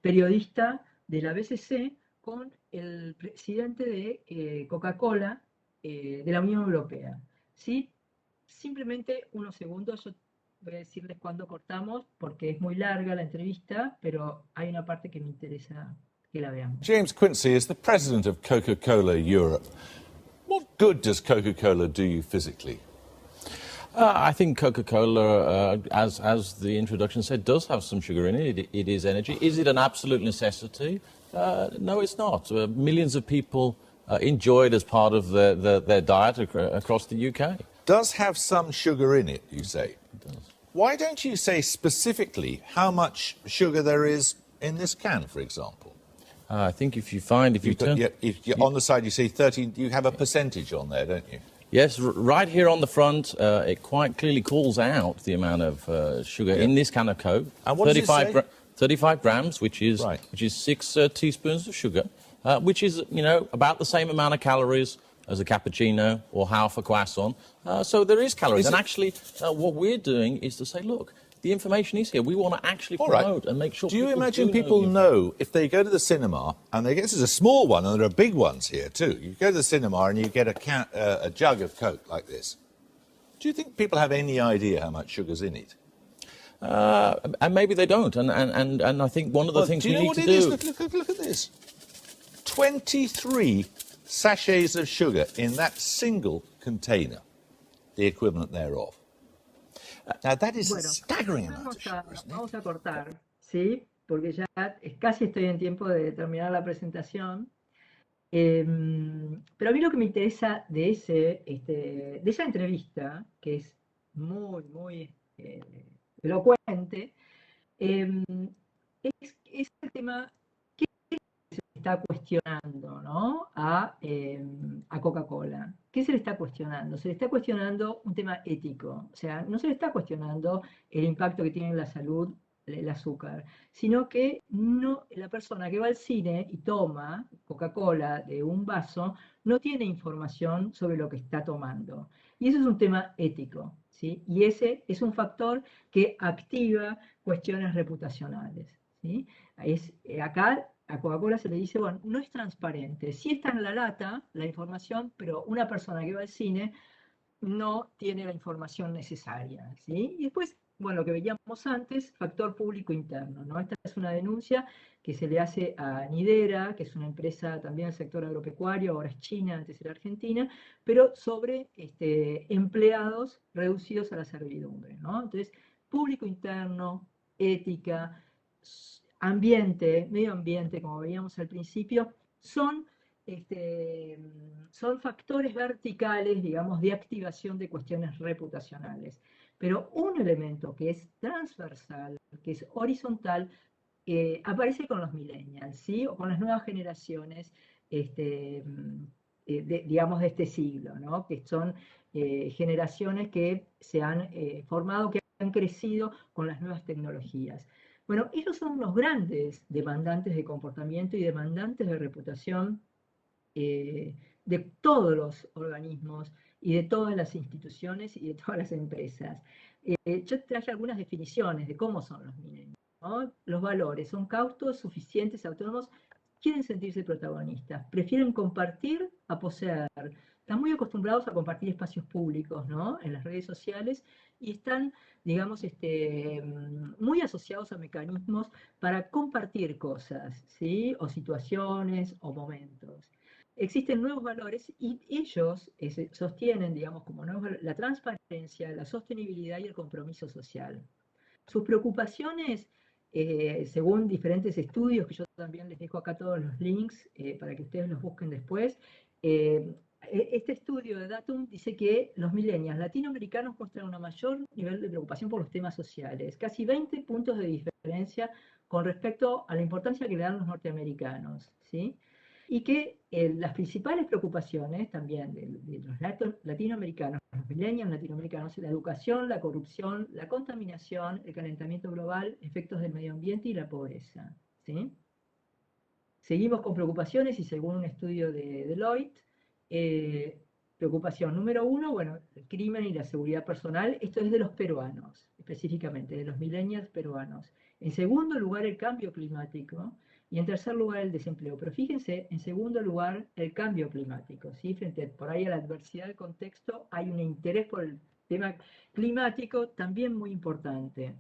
periodista de la BCC con el presidente de Coca-Cola de la Unión Europea, ¿sí? Simplemente unos segundos, yo voy a decirles cuándo cortamos, porque es muy larga la entrevista, pero hay una parte que me interesa que la veamos. James Quincy is the president of Coca-Cola Europe. What good does Coca-Cola do you physically? I think Coca-Cola, as the introduction said, does have some sugar in it. It is energy. Is it an absolute necessity? No, it's not. Millions of people enjoy it as part of their diet across the UK. Does have some sugar in it, you say? It does. Why don't you say specifically how much sugar there is in this can, for example? I think if you turn... on the side you say 13, you have a percentage on there, don't you? Yes, right here on the front, it quite clearly calls out the amount of sugar in this can of Coke. And what does it say? 35 grams, which is 6 teaspoons of sugar, which is, about the same amount of calories as a cappuccino or half a croissant. So there is calories. And actually, what we're doing is to say, look, the information is here. We want to actually promote and make sure. Do you imagine people know if they go to the cinema, and I guess there's a small one, and there are big ones here too. You go to the cinema and you get a jug of Coke like this. Do you think people have any idea how much sugar's in it? And maybe they don't. And I think one of the things do you we know need what to it is? do. Look at this. 23 sachets of sugar in that single container, the equivalent thereof. Now, that is a Bueno, staggering amount of sugar, isn't it? vamos a cortar, ¿sí? Porque ya casi estoy en tiempo de terminar la presentación. Pero a mí lo que me interesa de esa entrevista, que es muy, muy elocuente, es el tema que se está cuestionando, ¿no? a Coca-Cola. ¿Qué se le está cuestionando? Se le está cuestionando un tema ético, o sea, no se le está cuestionando el impacto que tiene en la salud el azúcar, sino que la persona que va al cine y toma Coca-Cola de un vaso no tiene información sobre lo que está tomando. Y eso es un tema ético, ¿sí? Y ese es un factor que activa cuestiones reputacionales, ¿sí? Acá a Coca-Cola se le dice, bueno, no es transparente. Sí está en la lata la información, pero una persona que va al cine no tiene la información necesaria, ¿sí? Y después, bueno, lo que veíamos antes, factor público interno, ¿no? Esta es una denuncia que se le hace a Nidera, que es una empresa también del sector agropecuario, ahora es China, antes era Argentina, pero sobre empleados reducidos a la servidumbre, ¿no? Entonces, público interno, ética, ambiente, medio ambiente, como veíamos al principio, son factores verticales, digamos, de activación de cuestiones reputacionales. Pero un elemento que es transversal, que es horizontal, aparece con los millennials, ¿sí? O con las nuevas generaciones, digamos, de este siglo, ¿no? Que son generaciones que se han formado, que han crecido con las nuevas tecnologías. Bueno, ellos son los grandes demandantes de comportamiento y demandantes de reputación de todos los organismos y de todas las instituciones y de todas las empresas. Yo traje algunas definiciones de cómo son los millennials, ¿no? Los valores son cautos, suficientes, autónomos, quieren sentirse protagonistas, prefieren compartir a poseer. Están muy acostumbrados a compartir espacios públicos, ¿no? En las redes sociales y están, digamos, muy asociados a mecanismos para compartir cosas, ¿sí? O situaciones o momentos. Existen nuevos valores y ellos sostienen, digamos, como nuevos valores, la transparencia, la sostenibilidad y el compromiso social. Sus preocupaciones, según diferentes estudios, que yo también les dejo acá todos los links para que ustedes los busquen después, este estudio de Datum dice que los millennials latinoamericanos muestran un mayor nivel de preocupación por los temas sociales, casi 20 puntos de diferencia con respecto a la importancia que le dan los norteamericanos, ¿sí? Y que las principales preocupaciones también de los latinoamericanos, los millennials latinoamericanos, la educación, la corrupción, la contaminación, el calentamiento global, efectos del medio ambiente y la pobreza, ¿sí? Seguimos con preocupaciones y según un estudio de Deloitte, preocupación número 1, bueno, el crimen y la seguridad personal, esto es de los peruanos, específicamente, de los millennials peruanos. En segundo lugar, el cambio climático. Y en tercer lugar, el desempleo. Pero fíjense, en segundo lugar, el cambio climático, ¿sí? Frente por ahí a la adversidad del contexto, hay un interés por el tema climático también muy importante.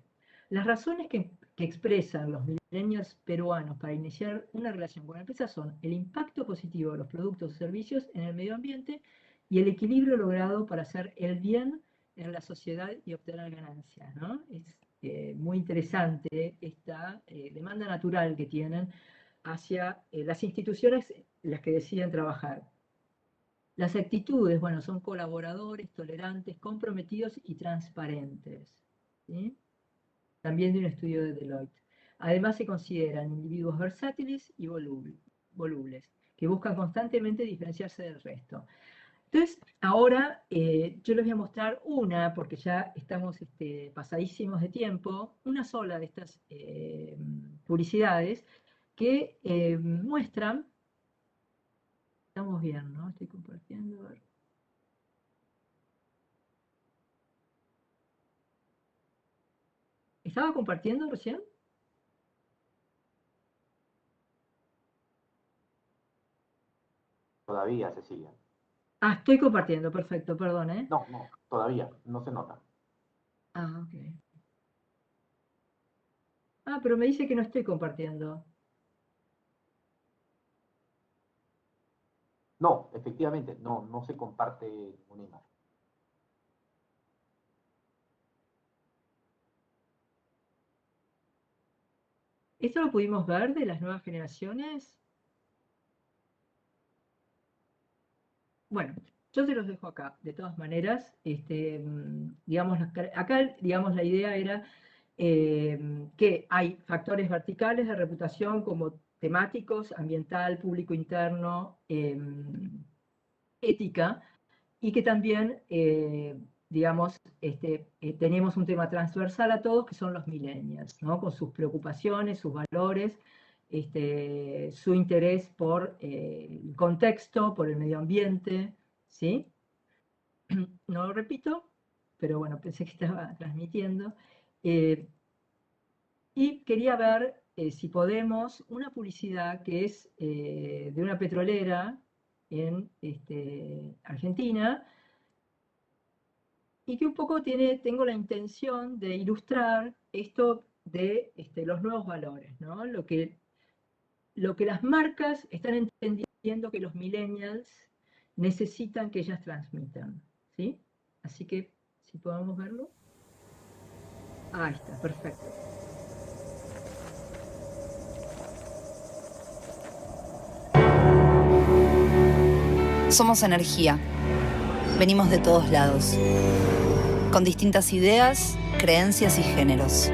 Las razones que expresan los millennials peruanos para iniciar una relación con la empresa son el impacto positivo de los productos o servicios en el medio ambiente y el equilibrio logrado para hacer el bien en la sociedad y obtener ganancias, ¿no? Es muy interesante esta demanda natural que tienen hacia las instituciones en las que deciden trabajar. Las actitudes, bueno, son colaboradores, tolerantes, comprometidos y transparentes, ¿sí? También de un estudio de Deloitte. Además se consideran individuos versátiles y volubles, que buscan constantemente diferenciarse del resto. Entonces, ahora yo les voy a mostrar una, porque ya estamos pasadísimos de tiempo, una sola de estas publicidades que muestran, estamos bien, ¿no? Estoy compartiendo, a ver. ¿Estaba compartiendo recién? Todavía, Cecilia. Ah, estoy compartiendo, perfecto, perdón, ¿eh? No, todavía, no se nota. Ah, ok. Ah, pero me dice que no estoy compartiendo. No, efectivamente, no se comparte ninguna imagen. ¿Esto lo pudimos ver de las nuevas generaciones? Bueno, yo se los dejo acá. De todas maneras, digamos, acá, digamos, la idea era que hay factores verticales de reputación como temáticos, ambiental, público interno, ética, y que también, digamos, tenemos un tema transversal a todos, que son los millennials, ¿no? Con sus preocupaciones, sus valores, su interés por el contexto, por el medio ambiente, ¿sí? No lo repito, pero bueno, pensé que estaba transmitiendo. Eh, y quería ver si podemos una publicidad que es de una petrolera en Argentina, y que un poco tengo la intención de ilustrar esto de los nuevos valores, ¿no? Lo que las marcas están entendiendo que los millennials necesitan que ellas transmitan, ¿sí? Así que, si podemos verlo. Ahí está, perfecto. Somos energía. Venimos de todos lados, con distintas ideas, creencias y géneros.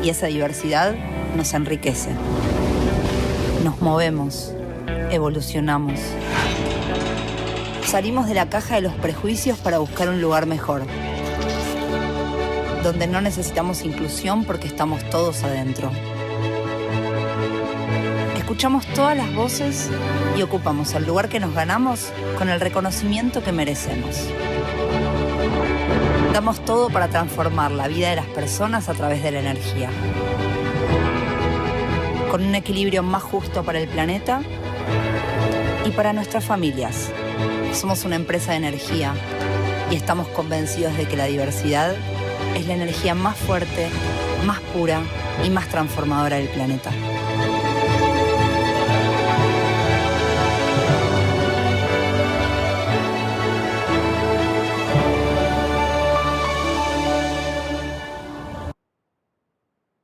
Y esa diversidad nos enriquece. Nos movemos, evolucionamos. Salimos de la caja de los prejuicios para buscar un lugar mejor, donde no necesitamos inclusión porque estamos todos adentro. Escuchamos todas las voces y ocupamos el lugar que nos ganamos con el reconocimiento que merecemos. Damos todo para transformar la vida de las personas a través de la energía, con un equilibrio más justo para el planeta y para nuestras familias. Somos una empresa de energía y estamos convencidos de que la diversidad es la energía más fuerte, más pura y más transformadora del planeta.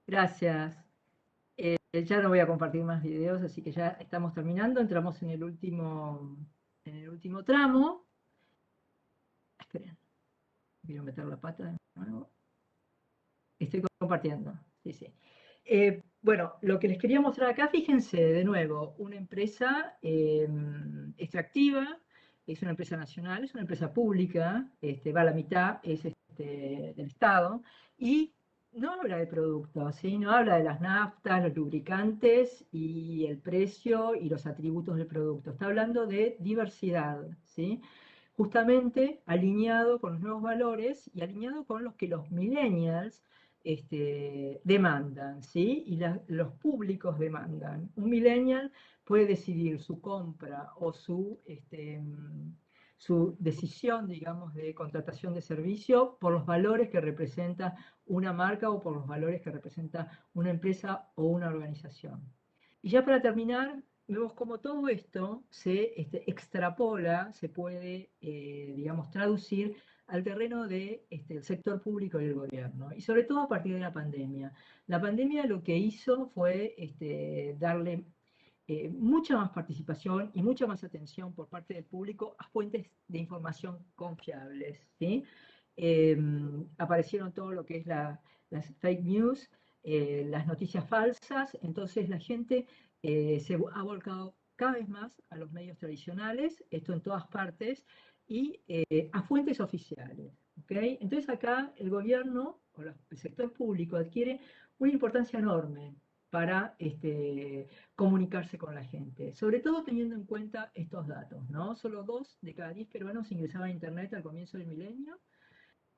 Gracias. Ya no voy a compartir más videos, así que ya estamos terminando. Entramos en el último tramo. Esperen, quiero meter la pata de nuevo. Estoy compartiendo, sí, sí. Bueno, lo que les quería mostrar acá, fíjense, de nuevo, una empresa extractiva, es una empresa nacional, es una empresa pública, va a la mitad, es del Estado, y no habla de productos, ¿sí? No habla de las naftas, los lubricantes y el precio y los atributos del producto. Está hablando de diversidad, ¿sí? Justamente alineado con los nuevos valores y alineado con los que los millennials demandan, ¿sí? Y los públicos demandan. Un millennial puede decidir su compra o su decisión, digamos, de contratación de servicio por los valores que representa una marca o por los valores que representa una empresa o una organización. Y ya para terminar, vemos cómo todo esto se extrapola, se puede, digamos, traducir al terreno del sector público y el gobierno, y sobre todo a partir de la pandemia. La pandemia lo que hizo fue darle mucha más participación y mucha más atención por parte del público a fuentes de información confiables, ¿sí? Aparecieron todo lo que es las fake news, las noticias falsas, entonces la gente se ha volcado cada vez más a los medios tradicionales, esto en todas partes, y a fuentes oficiales, ¿okay? Entonces acá el gobierno o el sector público adquiere una importancia enorme para comunicarse con la gente, sobre todo teniendo en cuenta estos datos, ¿no? Solo 2 de cada 10 peruanos ingresaban a Internet al comienzo del milenio,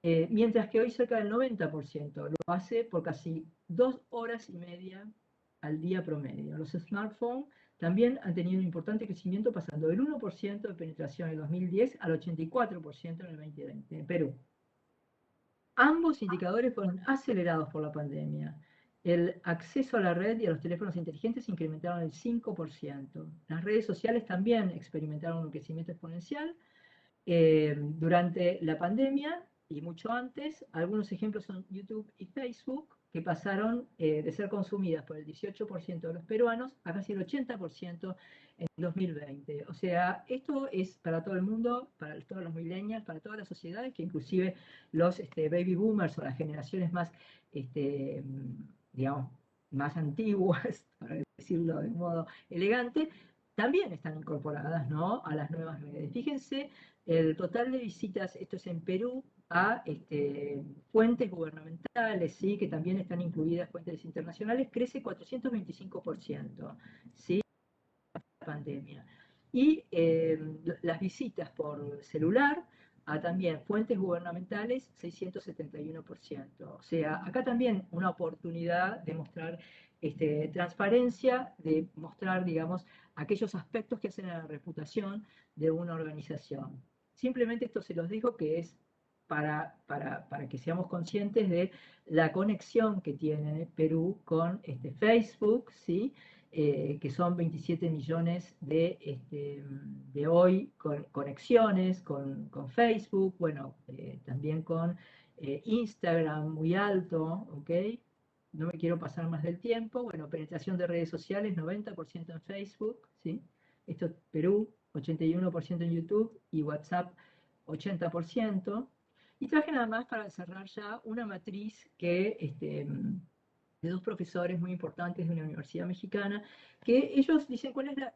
mientras que hoy cerca del 90% lo hace por casi 2 horas y media al día promedio. Los smartphones también han tenido un importante crecimiento, pasando del 1% de penetración en el 2010 al 84% en el 2020 en Perú. Ambos indicadores fueron acelerados por la pandemia. El acceso a la red y a los teléfonos inteligentes incrementaron el 5%. Las redes sociales también experimentaron un crecimiento exponencial durante la pandemia y mucho antes. Algunos ejemplos son YouTube y Facebook, que pasaron de ser consumidas por el 18% de los peruanos a casi el 80% en 2020. O sea, esto es para todo el mundo, para todos los millennials, para todas las sociedades, que inclusive los baby boomers o las generaciones más, digamos, más antiguas, para decirlo de un modo elegante, también están incorporadas, ¿no?, a las nuevas redes. Fíjense, el total de visitas, esto es en Perú, a fuentes gubernamentales, ¿sí?, que también están incluidas fuentes internacionales, crece 425%, ¿sí?, la pandemia. Y las visitas por celular a también fuentes gubernamentales, 671%. O sea, acá también una oportunidad de mostrar transparencia, de mostrar, digamos, aquellos aspectos que hacen a la reputación de una organización. Simplemente esto se los digo, que es para que seamos conscientes de la conexión que tiene Perú con Facebook, ¿sí?, que son 27 millones de hoy conexiones con Facebook, bueno, también con Instagram muy alto, ¿ok? No me quiero pasar más del tiempo. Bueno, penetración de redes sociales, 90% en Facebook, ¿sí? Esto es Perú, 81% en YouTube y WhatsApp, 80%. Y traje nada más para cerrar ya una matriz que de dos profesores muy importantes de una universidad mexicana, que ellos dicen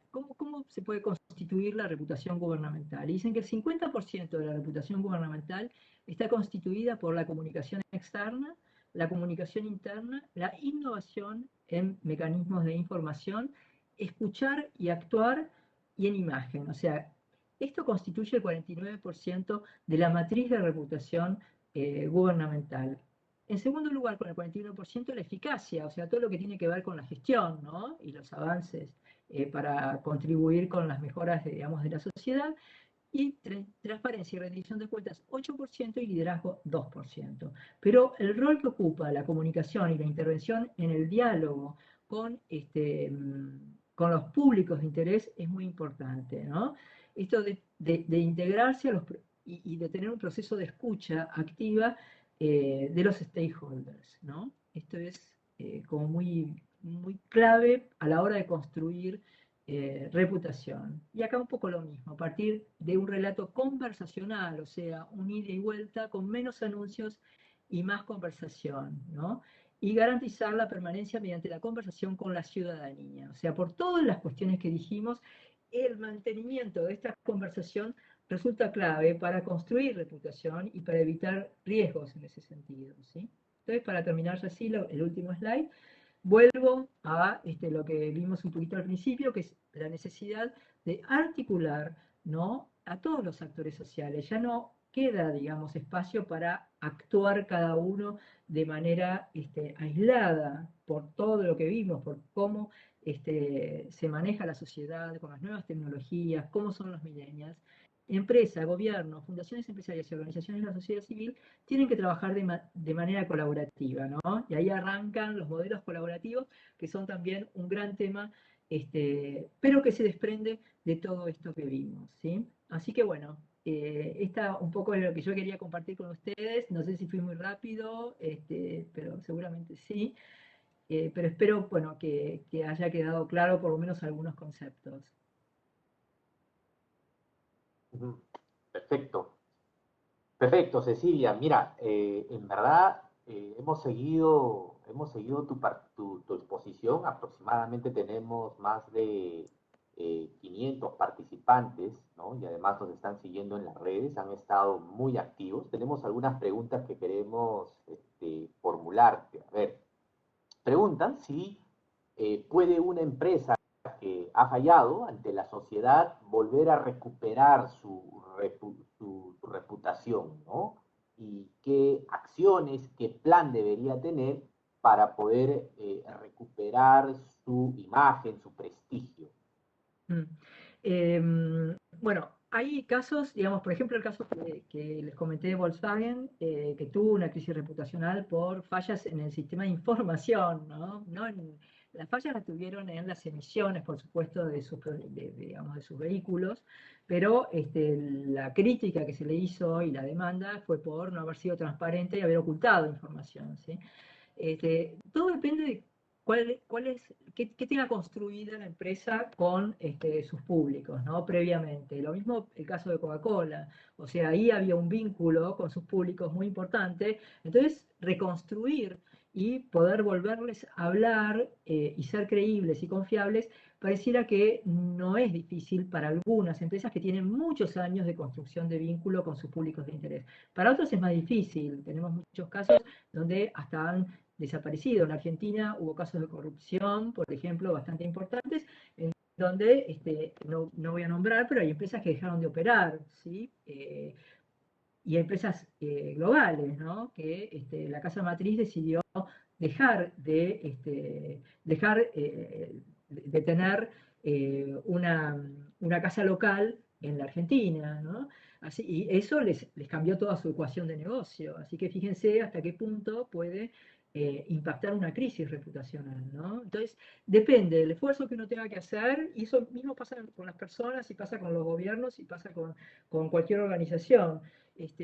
cómo se puede constituir la reputación gubernamental. Y dicen que el 50% de la reputación gubernamental está constituida por la comunicación externa, la comunicación interna, la innovación en mecanismos de información, escuchar y actuar, y en imagen. O sea, esto constituye el 49% de la matriz de reputación gubernamental. En segundo lugar, con el 41%, la eficacia, o sea, todo lo que tiene que ver con la gestión, ¿no?, y los avances para contribuir con las mejoras, digamos, de la sociedad. Y transparencia y rendición de cuentas, 8%, y liderazgo, 2%. Pero el rol que ocupa la comunicación y la intervención en el diálogo con los públicos de interés es muy importante, ¿no? Esto de integrarse y de tener un proceso de escucha activa de los stakeholders, ¿no? Esto es como muy, muy clave a la hora de construir reputación. Y acá un poco lo mismo, a partir de un relato conversacional, o sea, un ida y vuelta con menos anuncios y más conversación, ¿no? Y garantizar la permanencia mediante la conversación con la ciudadanía. O sea, por todas las cuestiones que dijimos, el mantenimiento de esta conversación resulta clave para construir reputación y para evitar riesgos en ese sentido, ¿sí? Entonces, para terminar ya así, el último slide, vuelvo a lo que vimos un poquito al principio, que es la necesidad de articular, ¿no?, a todos los actores sociales. Ya no queda, digamos, espacio para actuar cada uno de manera aislada por todo lo que vimos, por cómo se maneja la sociedad con las nuevas tecnologías, cómo son los millennials. Empresa, gobierno, fundaciones empresariales y organizaciones de la sociedad civil tienen que trabajar de manera colaborativa, ¿no? Y ahí arrancan los modelos colaborativos, que son también un gran tema, pero que se desprende de todo esto que vimos, ¿sí? Así que bueno, esta un poco es lo que yo quería compartir con ustedes. No sé si fui muy rápido, pero seguramente sí. Pero espero, bueno, que haya quedado claro por lo menos algunos conceptos. Perfecto. Perfecto, Cecilia. Mira, en verdad hemos seguido tu exposición. Aproximadamente tenemos más de 500 participantes, ¿no? Y además nos están siguiendo en las redes, han estado muy activos. Tenemos algunas preguntas que queremos formularte. A ver, preguntan si puede una empresa que ha fallado ante la sociedad volver a recuperar su reputación, ¿no? Y qué acciones, qué plan debería tener para poder recuperar su imagen, su prestigio. Bueno, hay casos, digamos, por ejemplo, el caso que les comenté de Volkswagen, que tuvo una crisis reputacional por fallas en el sistema de información, ¿no? Las fallas las tuvieron en las emisiones, por supuesto, digamos, de sus vehículos, pero la crítica que se le hizo y la demanda fue por no haber sido transparente y haber ocultado información, ¿sí? Todo depende de qué tenga construida la empresa con sus públicos, ¿no? Previamente. Lo mismo el caso de Coca-Cola, o sea, ahí había un vínculo con sus públicos muy importante, entonces reconstruir y poder volverles a hablar y ser creíbles y confiables, pareciera que no es difícil para algunas empresas que tienen muchos años de construcción de vínculo con sus públicos de interés. Para otros es más difícil, tenemos muchos casos donde hasta han desaparecido. En Argentina hubo casos de corrupción, por ejemplo, bastante importantes, en donde, no voy a nombrar, pero hay empresas que dejaron de operar, ¿sí? Y empresas globales, ¿no? Que la casa matriz decidió dejar de tener una casa local en la Argentina, ¿no? Así, y eso les cambió toda su ecuación de negocio. Así que fíjense hasta qué punto puede impactar una crisis reputacional, ¿no? Entonces, depende del esfuerzo que uno tenga que hacer, y eso mismo pasa con las personas, y pasa con los gobiernos, y pasa con cualquier organización.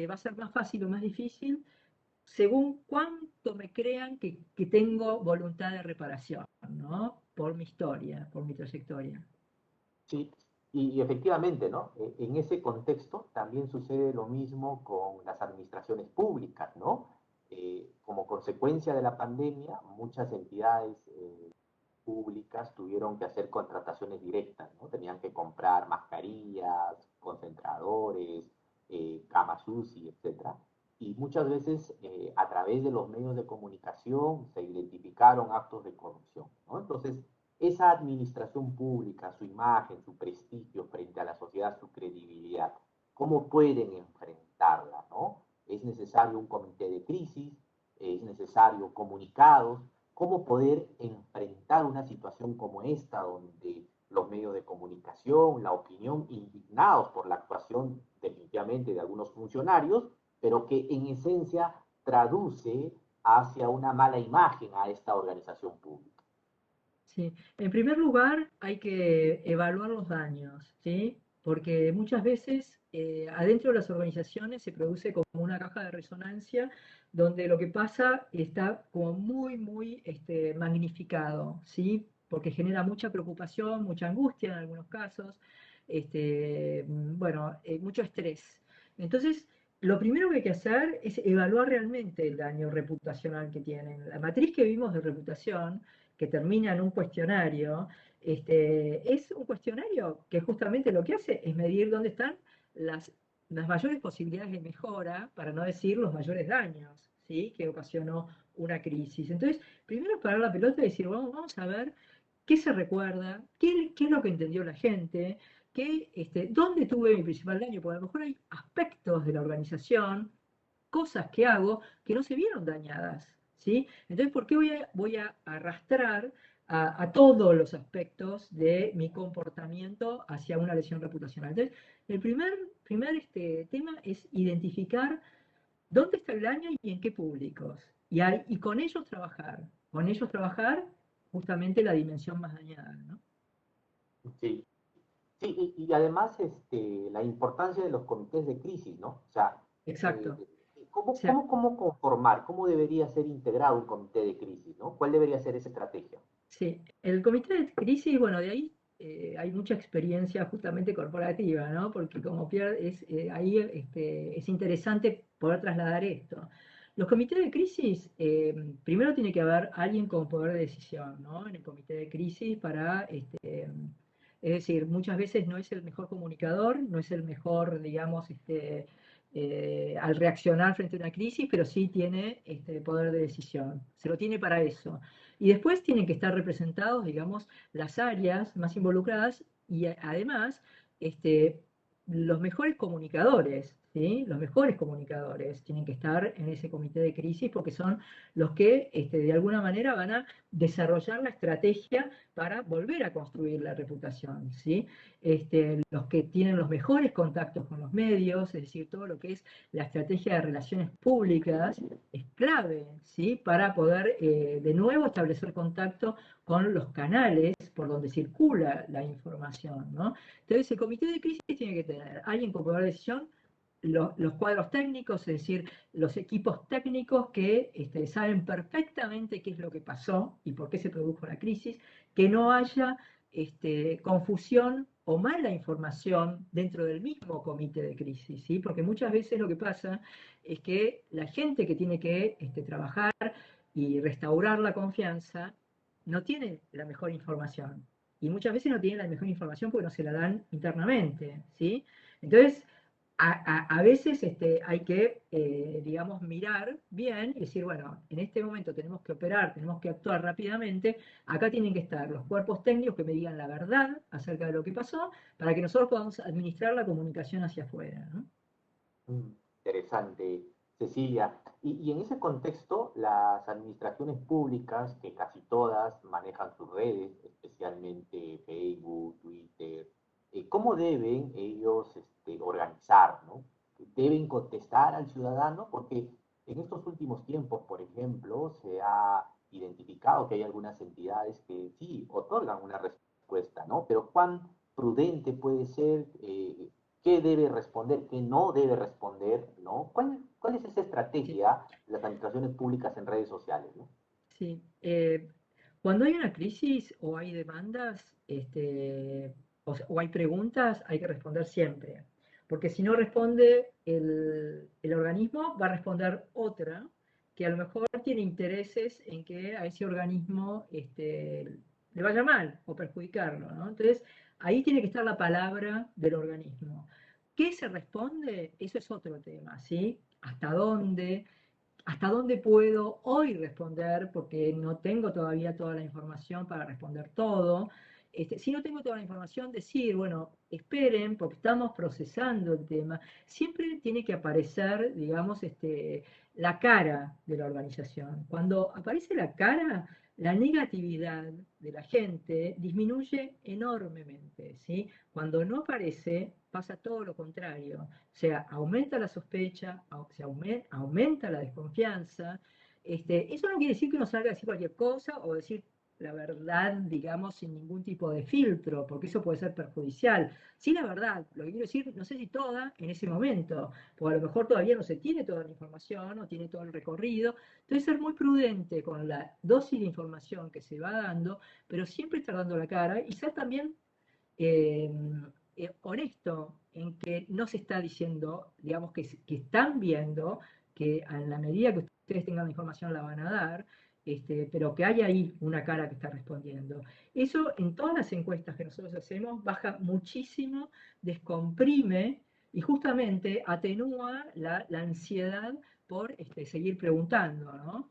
Va a ser más fácil o más difícil según cuánto me crean que tengo voluntad de reparación, ¿no? Por mi historia, por mi trayectoria. Sí, y efectivamente, ¿no? En ese contexto también sucede lo mismo con las administraciones públicas, ¿no? Como consecuencia de la pandemia, muchas entidades públicas tuvieron que hacer contrataciones directas, ¿no? Tenían que comprar mascarillas, concentradores, camas UCI, etc. Y muchas veces a través de los medios de comunicación se identificaron actos de corrupción, ¿no? Entonces, esa administración pública, su imagen, su prestigio frente a la sociedad, su credibilidad, ¿cómo pueden enfrentarla, ¿no? Es necesario un comité de crisis, es necesario comunicados, cómo poder enfrentar una situación como esta, donde los medios de comunicación, la opinión, indignados por la actuación definitivamente de algunos funcionarios, pero que en esencia traduce hacia una mala imagen a esta organización pública. Sí, en primer lugar hay que evaluar los daños, ¿sí? Porque muchas veces adentro de las organizaciones se produce como una caja de resonancia donde lo que pasa está como muy, muy magnificado, ¿sí? Porque genera mucha preocupación, mucha angustia en algunos casos, bueno, mucho estrés. Entonces, lo primero que hay que hacer es evaluar realmente el daño reputacional que tienen. La matriz que vimos de reputación, que termina en un cuestionario, es un cuestionario que justamente lo que hace es medir dónde están las mayores posibilidades de mejora, para no decir los mayores daños, ¿sí? Que ocasionó una crisis. Entonces, primero es parar la pelota y decir, vamos a ver qué se recuerda, qué es lo que entendió la gente, dónde tuve mi principal daño, porque a lo mejor hay aspectos de la organización, cosas que hago que no se vieron dañadas, ¿sí? Entonces, ¿por qué voy a arrastrar a todos los aspectos de mi comportamiento hacia una lesión reputacional? Entonces, el primer tema es identificar dónde está el daño y en qué públicos. Y con ellos trabajar justamente la dimensión más dañada, ¿no? Sí, sí, y además la importancia de los comités de crisis, ¿no? O sea, Exacto. ¿cómo conformar, cómo debería ser integrado un comité de crisis, ¿no? ¿Cuál debería ser esa estrategia? Sí, el comité de crisis, bueno, de ahí hay mucha experiencia justamente corporativa, ¿no? Porque como Pierre, ahí es interesante poder trasladar esto. Los comités de crisis, primero tiene que haber alguien con poder de decisión, ¿no? En el comité de crisis es decir, muchas veces no es el mejor comunicador, no es el mejor, digamos, al reaccionar frente a una crisis, pero sí tiene poder de decisión. Se lo tiene para eso. Y después tienen que estar representados, digamos, las áreas más involucradas y además los mejores comunicadores, ¿sí? Los mejores comunicadores tienen que estar en ese comité de crisis porque son los que de alguna manera van a desarrollar la estrategia para volver a construir la reputación, ¿sí? Los que tienen los mejores contactos con los medios, es decir, todo lo que es la estrategia de relaciones públicas, es clave, ¿sí? Para poder de nuevo establecer contacto con los canales por donde circula la información, ¿no? Entonces, el comité de crisis tiene que tener alguien con poder de decisión, los cuadros técnicos, es decir, los equipos técnicos que saben perfectamente qué es lo que pasó y por qué se produjo la crisis, que no haya confusión o mala información dentro del mismo comité de crisis, ¿sí? Porque muchas veces lo que pasa es que la gente que tiene que trabajar y restaurar la confianza no tiene la mejor información. Y muchas veces no tienen la mejor información porque no se la dan internamente, ¿sí? Entonces, a veces hay que, digamos, mirar bien y decir, bueno, en este momento tenemos que operar, tenemos que actuar rápidamente, acá tienen que estar los cuerpos técnicos que me digan la verdad acerca de lo que pasó, para que nosotros podamos administrar la comunicación hacia afuera, ¿no? Interesante, Cecilia. Y en ese contexto, las administraciones públicas, que casi todas manejan sus redes, especialmente Facebook, Twitter, ¿cómo deben ellos organizar, ¿no? ¿Deben contestar al ciudadano? Porque en estos últimos tiempos, por ejemplo, se ha identificado que hay algunas entidades que sí otorgan una respuesta, ¿no? Pero ¿cuán prudente puede ser? ¿Qué debe responder? ¿Qué no debe responder? ¿No? ¿Cuál es esa estrategia de las administraciones públicas en redes sociales, ¿no? Sí. Cuando hay una crisis o hay demandas, o hay preguntas, hay que responder siempre. Porque si no responde el organismo, va a responder otra que a lo mejor tiene intereses en que a ese organismo le vaya mal o perjudicarlo, ¿no? Entonces, ahí tiene que estar la palabra del organismo. ¿Qué se responde? Eso es otro tema, ¿sí? ¿Hasta dónde puedo hoy responder? Porque no tengo todavía toda la información para responder todo. Si no tengo toda la información, decir, bueno, esperen, porque estamos procesando el tema. Siempre tiene que aparecer, digamos, la cara de la organización. Cuando aparece la cara, la negatividad de la gente disminuye enormemente, ¿sí? Cuando no aparece, pasa todo lo contrario. O sea, aumenta la sospecha, aumenta la desconfianza. Eso no quiere decir que uno salga a decir cualquier cosa o decir la verdad, digamos, sin ningún tipo de filtro, porque eso puede ser perjudicial. Sí, la verdad, lo que quiero decir, no sé si toda en ese momento, porque a lo mejor todavía no se tiene toda la información, no tiene todo el recorrido. Entonces, ser muy prudente con la dosis de información que se va dando, pero siempre estar dando la cara y ser también eh, honesto en que no se está diciendo, digamos, que están viendo, que en la medida que ustedes tengan la información la van a dar, pero que hay ahí una cara que está respondiendo. Eso en todas las encuestas que nosotros hacemos baja muchísimo, descomprime y justamente atenúa la ansiedad por seguir preguntando, ¿no?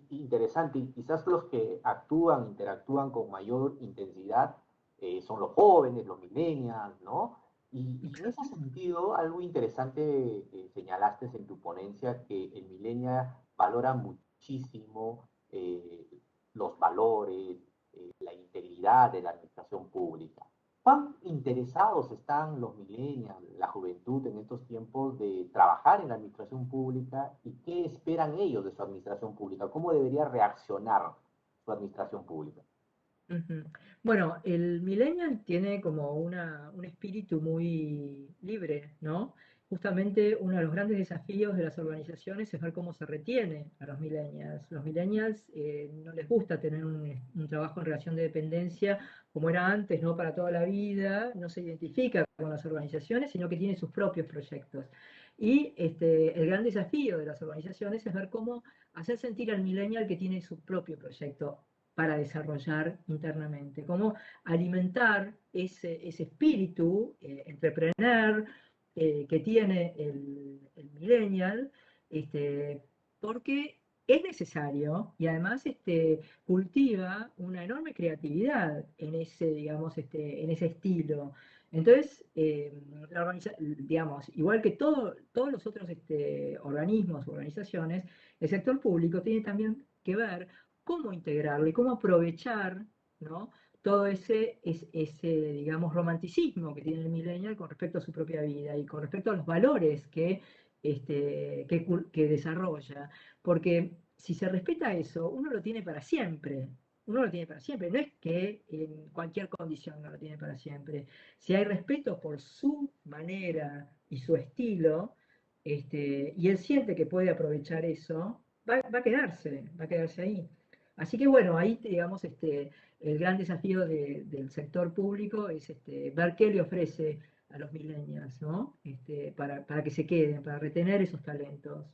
Interesante. Y quizás los que interactúan con mayor intensidad son los jóvenes, los millennials, ¿no? Y en ese sentido, algo interesante señalaste en tu ponencia, que el millennial valora muchísimo los valores, la integridad de la administración pública. ¿Cuán interesados están los millennials, la juventud en estos tiempos de trabajar en la administración pública y qué esperan ellos de su administración pública? ¿Cómo debería reaccionar su administración pública? Bueno, el millennial tiene como un espíritu muy libre, ¿no? Justamente uno de los grandes desafíos de las organizaciones es ver cómo se retiene a los millennials. Los millennials no les gusta tener un trabajo en relación de dependencia como era antes, ¿no? Para toda la vida, no se identifica con las organizaciones, sino que tiene sus propios proyectos. Y el gran desafío de las organizaciones es ver cómo hacer sentir al millennial que tiene su propio proyecto para desarrollar internamente, cómo alimentar ese espíritu entrepreneur que tiene el millennial, porque es necesario y además cultiva una enorme creatividad en ese, digamos, en ese estilo. Entonces, digamos, igual que todos los otros organismos, organizaciones, el sector público tiene también que ver cómo integrarlo y cómo aprovechar, ¿no?, todo ese, digamos, romanticismo que tiene el millennial con respecto a su propia vida y con respecto a los valores que desarrolla. Porque si se respeta eso, uno lo tiene para siempre. Uno lo tiene para siempre. No es que en cualquier condición no lo tiene para siempre. Si hay respeto por su manera y su estilo, y él siente que puede aprovechar eso, va a quedarse ahí. Así que bueno, ahí digamos el gran desafío del sector público es ver qué le ofrece a los millennials, ¿no? Para que se queden, para retener esos talentos.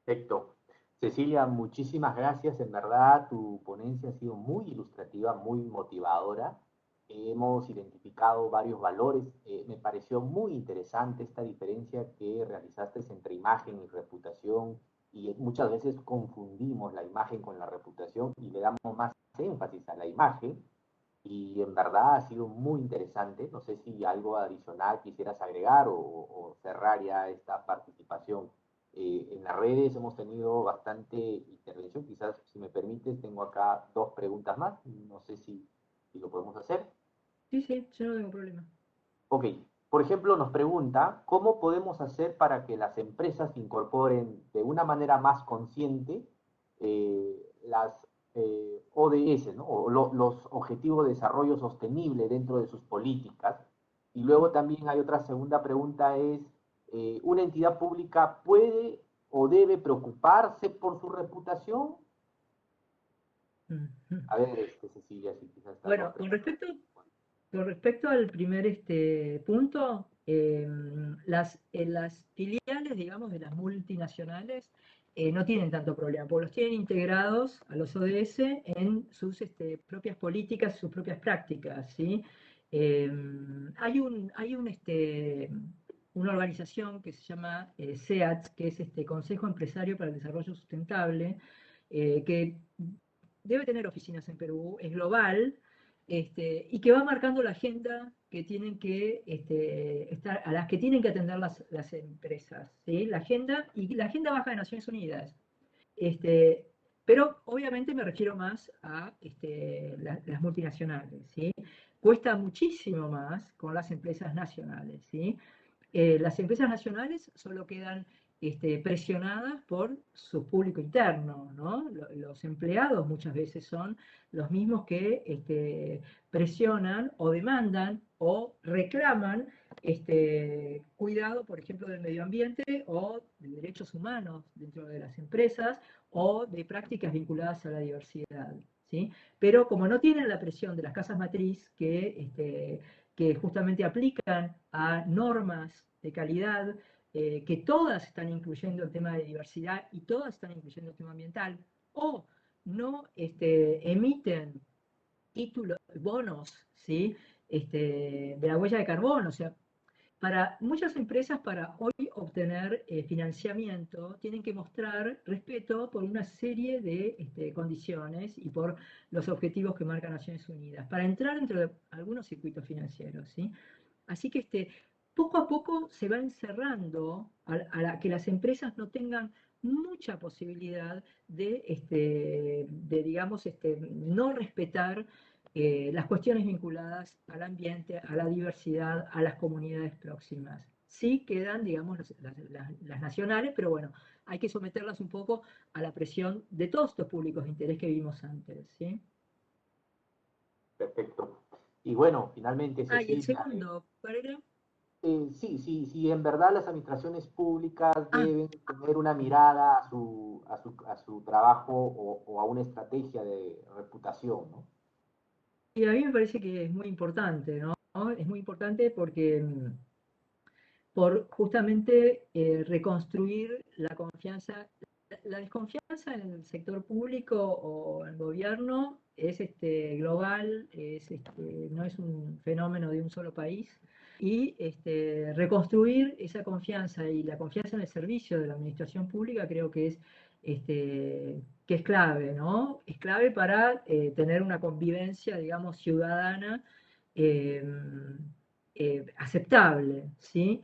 Perfecto. Cecilia, muchísimas gracias. En verdad, tu ponencia ha sido muy ilustrativa, muy motivadora. Hemos identificado varios valores. Me pareció muy interesante esta diferencia que realizaste entre imagen y reputación. Y muchas veces confundimos la imagen con la reputación y le damos más énfasis a la imagen. Y en verdad ha sido muy interesante. No sé si algo adicional quisieras agregar o cerrar ya esta participación. En las redes hemos tenido bastante intervención. Quizás, si me permites, tengo acá 2 preguntas más. No sé si lo podemos hacer. Sí, yo no tengo problema. Ok. Por ejemplo, nos pregunta, ¿cómo podemos hacer para que las empresas incorporen de una manera más consciente las ODS, ¿no?, o los Objetivos de Desarrollo Sostenible dentro de sus políticas? Y luego también hay otra segunda pregunta, es, ¿una entidad pública puede o debe preocuparse por su reputación? A ver, Cecilia, si quizás... Bueno, con respecto al primer punto, las filiales, digamos, de las multinacionales no tienen tanto problema, porque los tienen integrados a los ODS en sus propias políticas, sus propias prácticas, ¿sí? Hay una organización que se llama SEAT, que es Consejo Empresario para el Desarrollo Sustentable, que debe tener oficinas en Perú, es global, y que va marcando la agenda que tienen que a las que tienen que atender las empresas, ¿sí? La agenda baja de Naciones Unidas. Pero obviamente me refiero más a las multinacionales, ¿sí? Cuesta muchísimo más con las empresas nacionales, ¿sí? Las empresas nacionales solo quedan presionadas por su público interno, ¿no? Los empleados muchas veces son los mismos que presionan o demandan o reclaman cuidado, por ejemplo, del medio ambiente o de derechos humanos dentro de las empresas o de prácticas vinculadas a la diversidad, ¿sí? Pero como no tienen la presión de las casas matriz que justamente aplican a normas de calidad, que todas están incluyendo el tema de diversidad y todas están incluyendo el tema ambiental, o no emiten títulos, bonos, ¿sí? De la huella de carbono. O sea, para muchas empresas, para hoy obtener financiamiento, tienen que mostrar respeto por una serie de condiciones y por los objetivos que marca Naciones Unidas, para entrar dentro de algunos circuitos financieros, ¿sí? Así que poco a poco se va encerrando a que las empresas no tengan mucha posibilidad de digamos, no respetar las cuestiones vinculadas al ambiente, a la diversidad, a las comunidades próximas. Sí quedan, digamos, las nacionales, pero bueno, hay que someterlas un poco a la presión de todos estos públicos de interés que vimos antes, ¿sí? Perfecto. Y bueno, finalmente, Y el Cecilia... segundo, ¿cuál era? Sí, en verdad las administraciones públicas deben tener una mirada a su trabajo o a una estrategia de reputación, ¿no? Y a mí me parece que es muy importante, ¿no? Es muy importante porque por justamente reconstruir la confianza. La desconfianza en el sector público o en el gobierno es global, no es un fenómeno de un solo país. Y reconstruir esa confianza y la confianza en el servicio de la administración pública creo que es clave, ¿no? Es clave para tener una convivencia, digamos, ciudadana aceptable, ¿sí?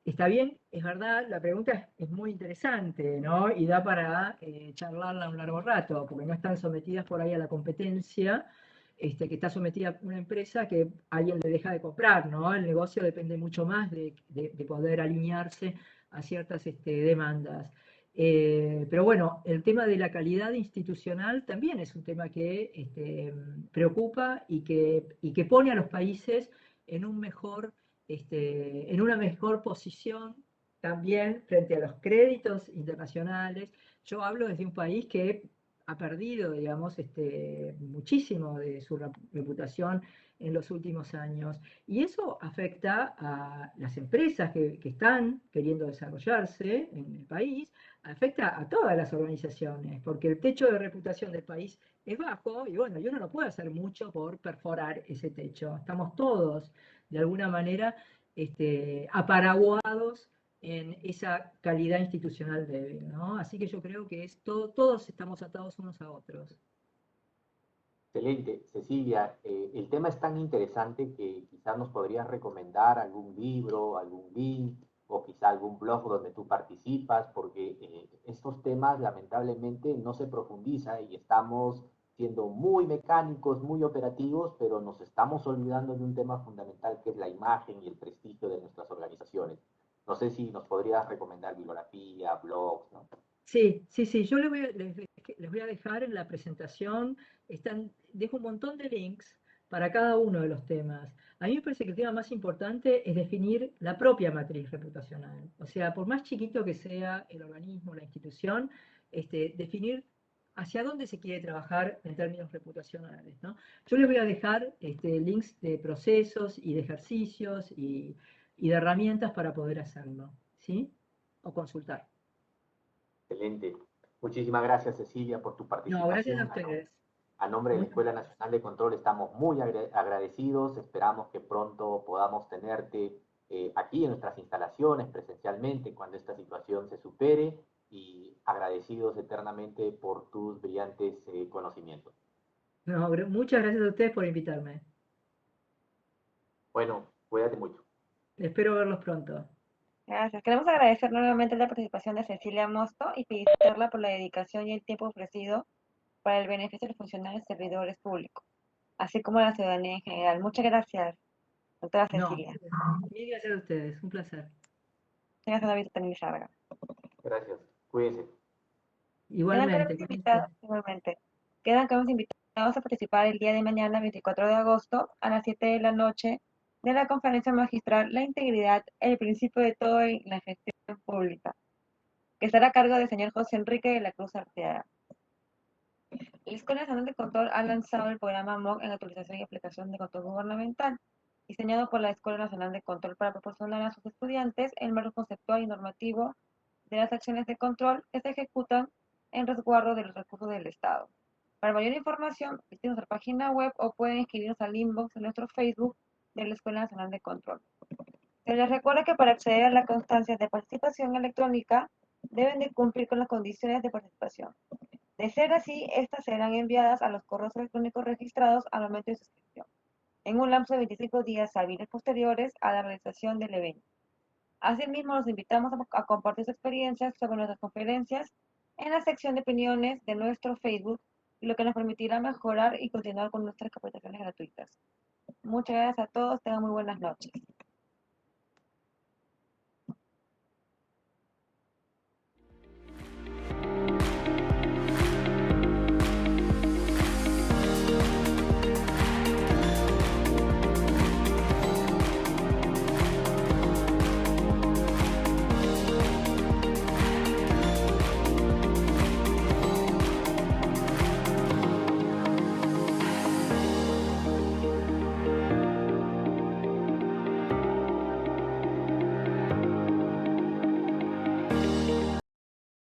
Está bien, es verdad, la pregunta es muy interesante, ¿no? Y da para charlarla un largo rato, porque no están sometidas por ahí a la competencia, que está sometida a una empresa que alguien le deja de comprar, ¿no? El negocio depende mucho más de poder alinearse a ciertas demandas. Pero bueno, el tema de la calidad institucional también es un tema que preocupa y que pone a los países en en una mejor posición también frente a los créditos internacionales. Yo hablo desde un país que ha perdido, digamos, muchísimo de su reputación en los últimos años. Y eso afecta a las empresas que están queriendo desarrollarse en el país, afecta a todas las organizaciones, porque el techo de reputación del país es bajo y bueno, y uno no puede hacer mucho por perforar ese techo. Estamos todos, de alguna manera, aparaguados en esa calidad institucional débil, ¿no? Así que yo creo que todos estamos atados unos a otros. Excelente, Cecilia. El tema es tan interesante que quizás nos podrías recomendar algún libro, algún link o quizá algún blog donde tú participas, porque estos temas lamentablemente no se profundiza y estamos siendo muy mecánicos, muy operativos, pero nos estamos olvidando de un tema fundamental que es la imagen y el prestigio de nuestras organizaciones. No sé si nos podrías recomendar bibliografía, blogs, ¿no? Sí, sí, sí, yo les voy a dejar en la presentación, dejo un montón de links para cada uno de los temas. A mí me parece que el tema más importante es definir la propia matriz reputacional. O sea, por más chiquito que sea el organismo, la institución, definir hacia dónde se quiere trabajar en términos reputacionales, ¿no? Yo les voy a dejar links de procesos y de ejercicios y de herramientas para poder hacerlo, ¿sí? O consultar. Excelente. Muchísimas gracias, Cecilia, por tu No, gracias a participación. ustedes. A nombre de la Escuela Nacional de Control estamos muy agradecidos. Esperamos que pronto podamos tenerte aquí en nuestras instalaciones presencialmente cuando esta situación se supere y agradecidos eternamente por tus brillantes conocimientos. No, muchas gracias a ustedes por invitarme. Bueno, cuídate mucho. Espero verlos pronto. Gracias. Queremos agradecer nuevamente la participación de Cecilia Mosto y felicitarla por la dedicación y el tiempo ofrecido para el beneficio de los funcionarios y servidores públicos, así como de la ciudadanía en general. Muchas gracias, doctora No, Cecilia. mil gracias a ustedes. Un placer. Tengas una vida tan larga. Gracias. Cuídense. Igualmente. Igualmente. Quedan quedamos invitados a participar el día de mañana, 24 de agosto, a las 7 de la noche, de la conferencia magistral La integridad, el principio de todo en la gestión pública, que estará a cargo del señor José Enrique de la Cruz Arteaga. La Escuela Nacional de Control ha lanzado el programa MOOC en actualización y aplicación de control gubernamental, diseñado por la Escuela Nacional de Control para proporcionar a sus estudiantes el marco conceptual y normativo de las acciones de control que se ejecutan en resguardo de los recursos del Estado. Para mayor información, visiten nuestra página web o pueden escribirnos al inbox de nuestro Facebook de la Escuela Nacional de Control. Se les recuerda que para acceder a la constancia de participación electrónica deben de cumplir con las condiciones de participación. De ser así, estas serán enviadas a los correos electrónicos registrados al momento de su inscripción, en un lapso de 25 días hábiles posteriores a la realización del evento. Asimismo, los invitamos a compartir sus experiencias sobre nuestras conferencias en la sección de opiniones de nuestro Facebook, lo que nos permitirá mejorar y continuar con nuestras capacitaciones gratuitas. Muchas gracias a todos, tengan muy buenas noches.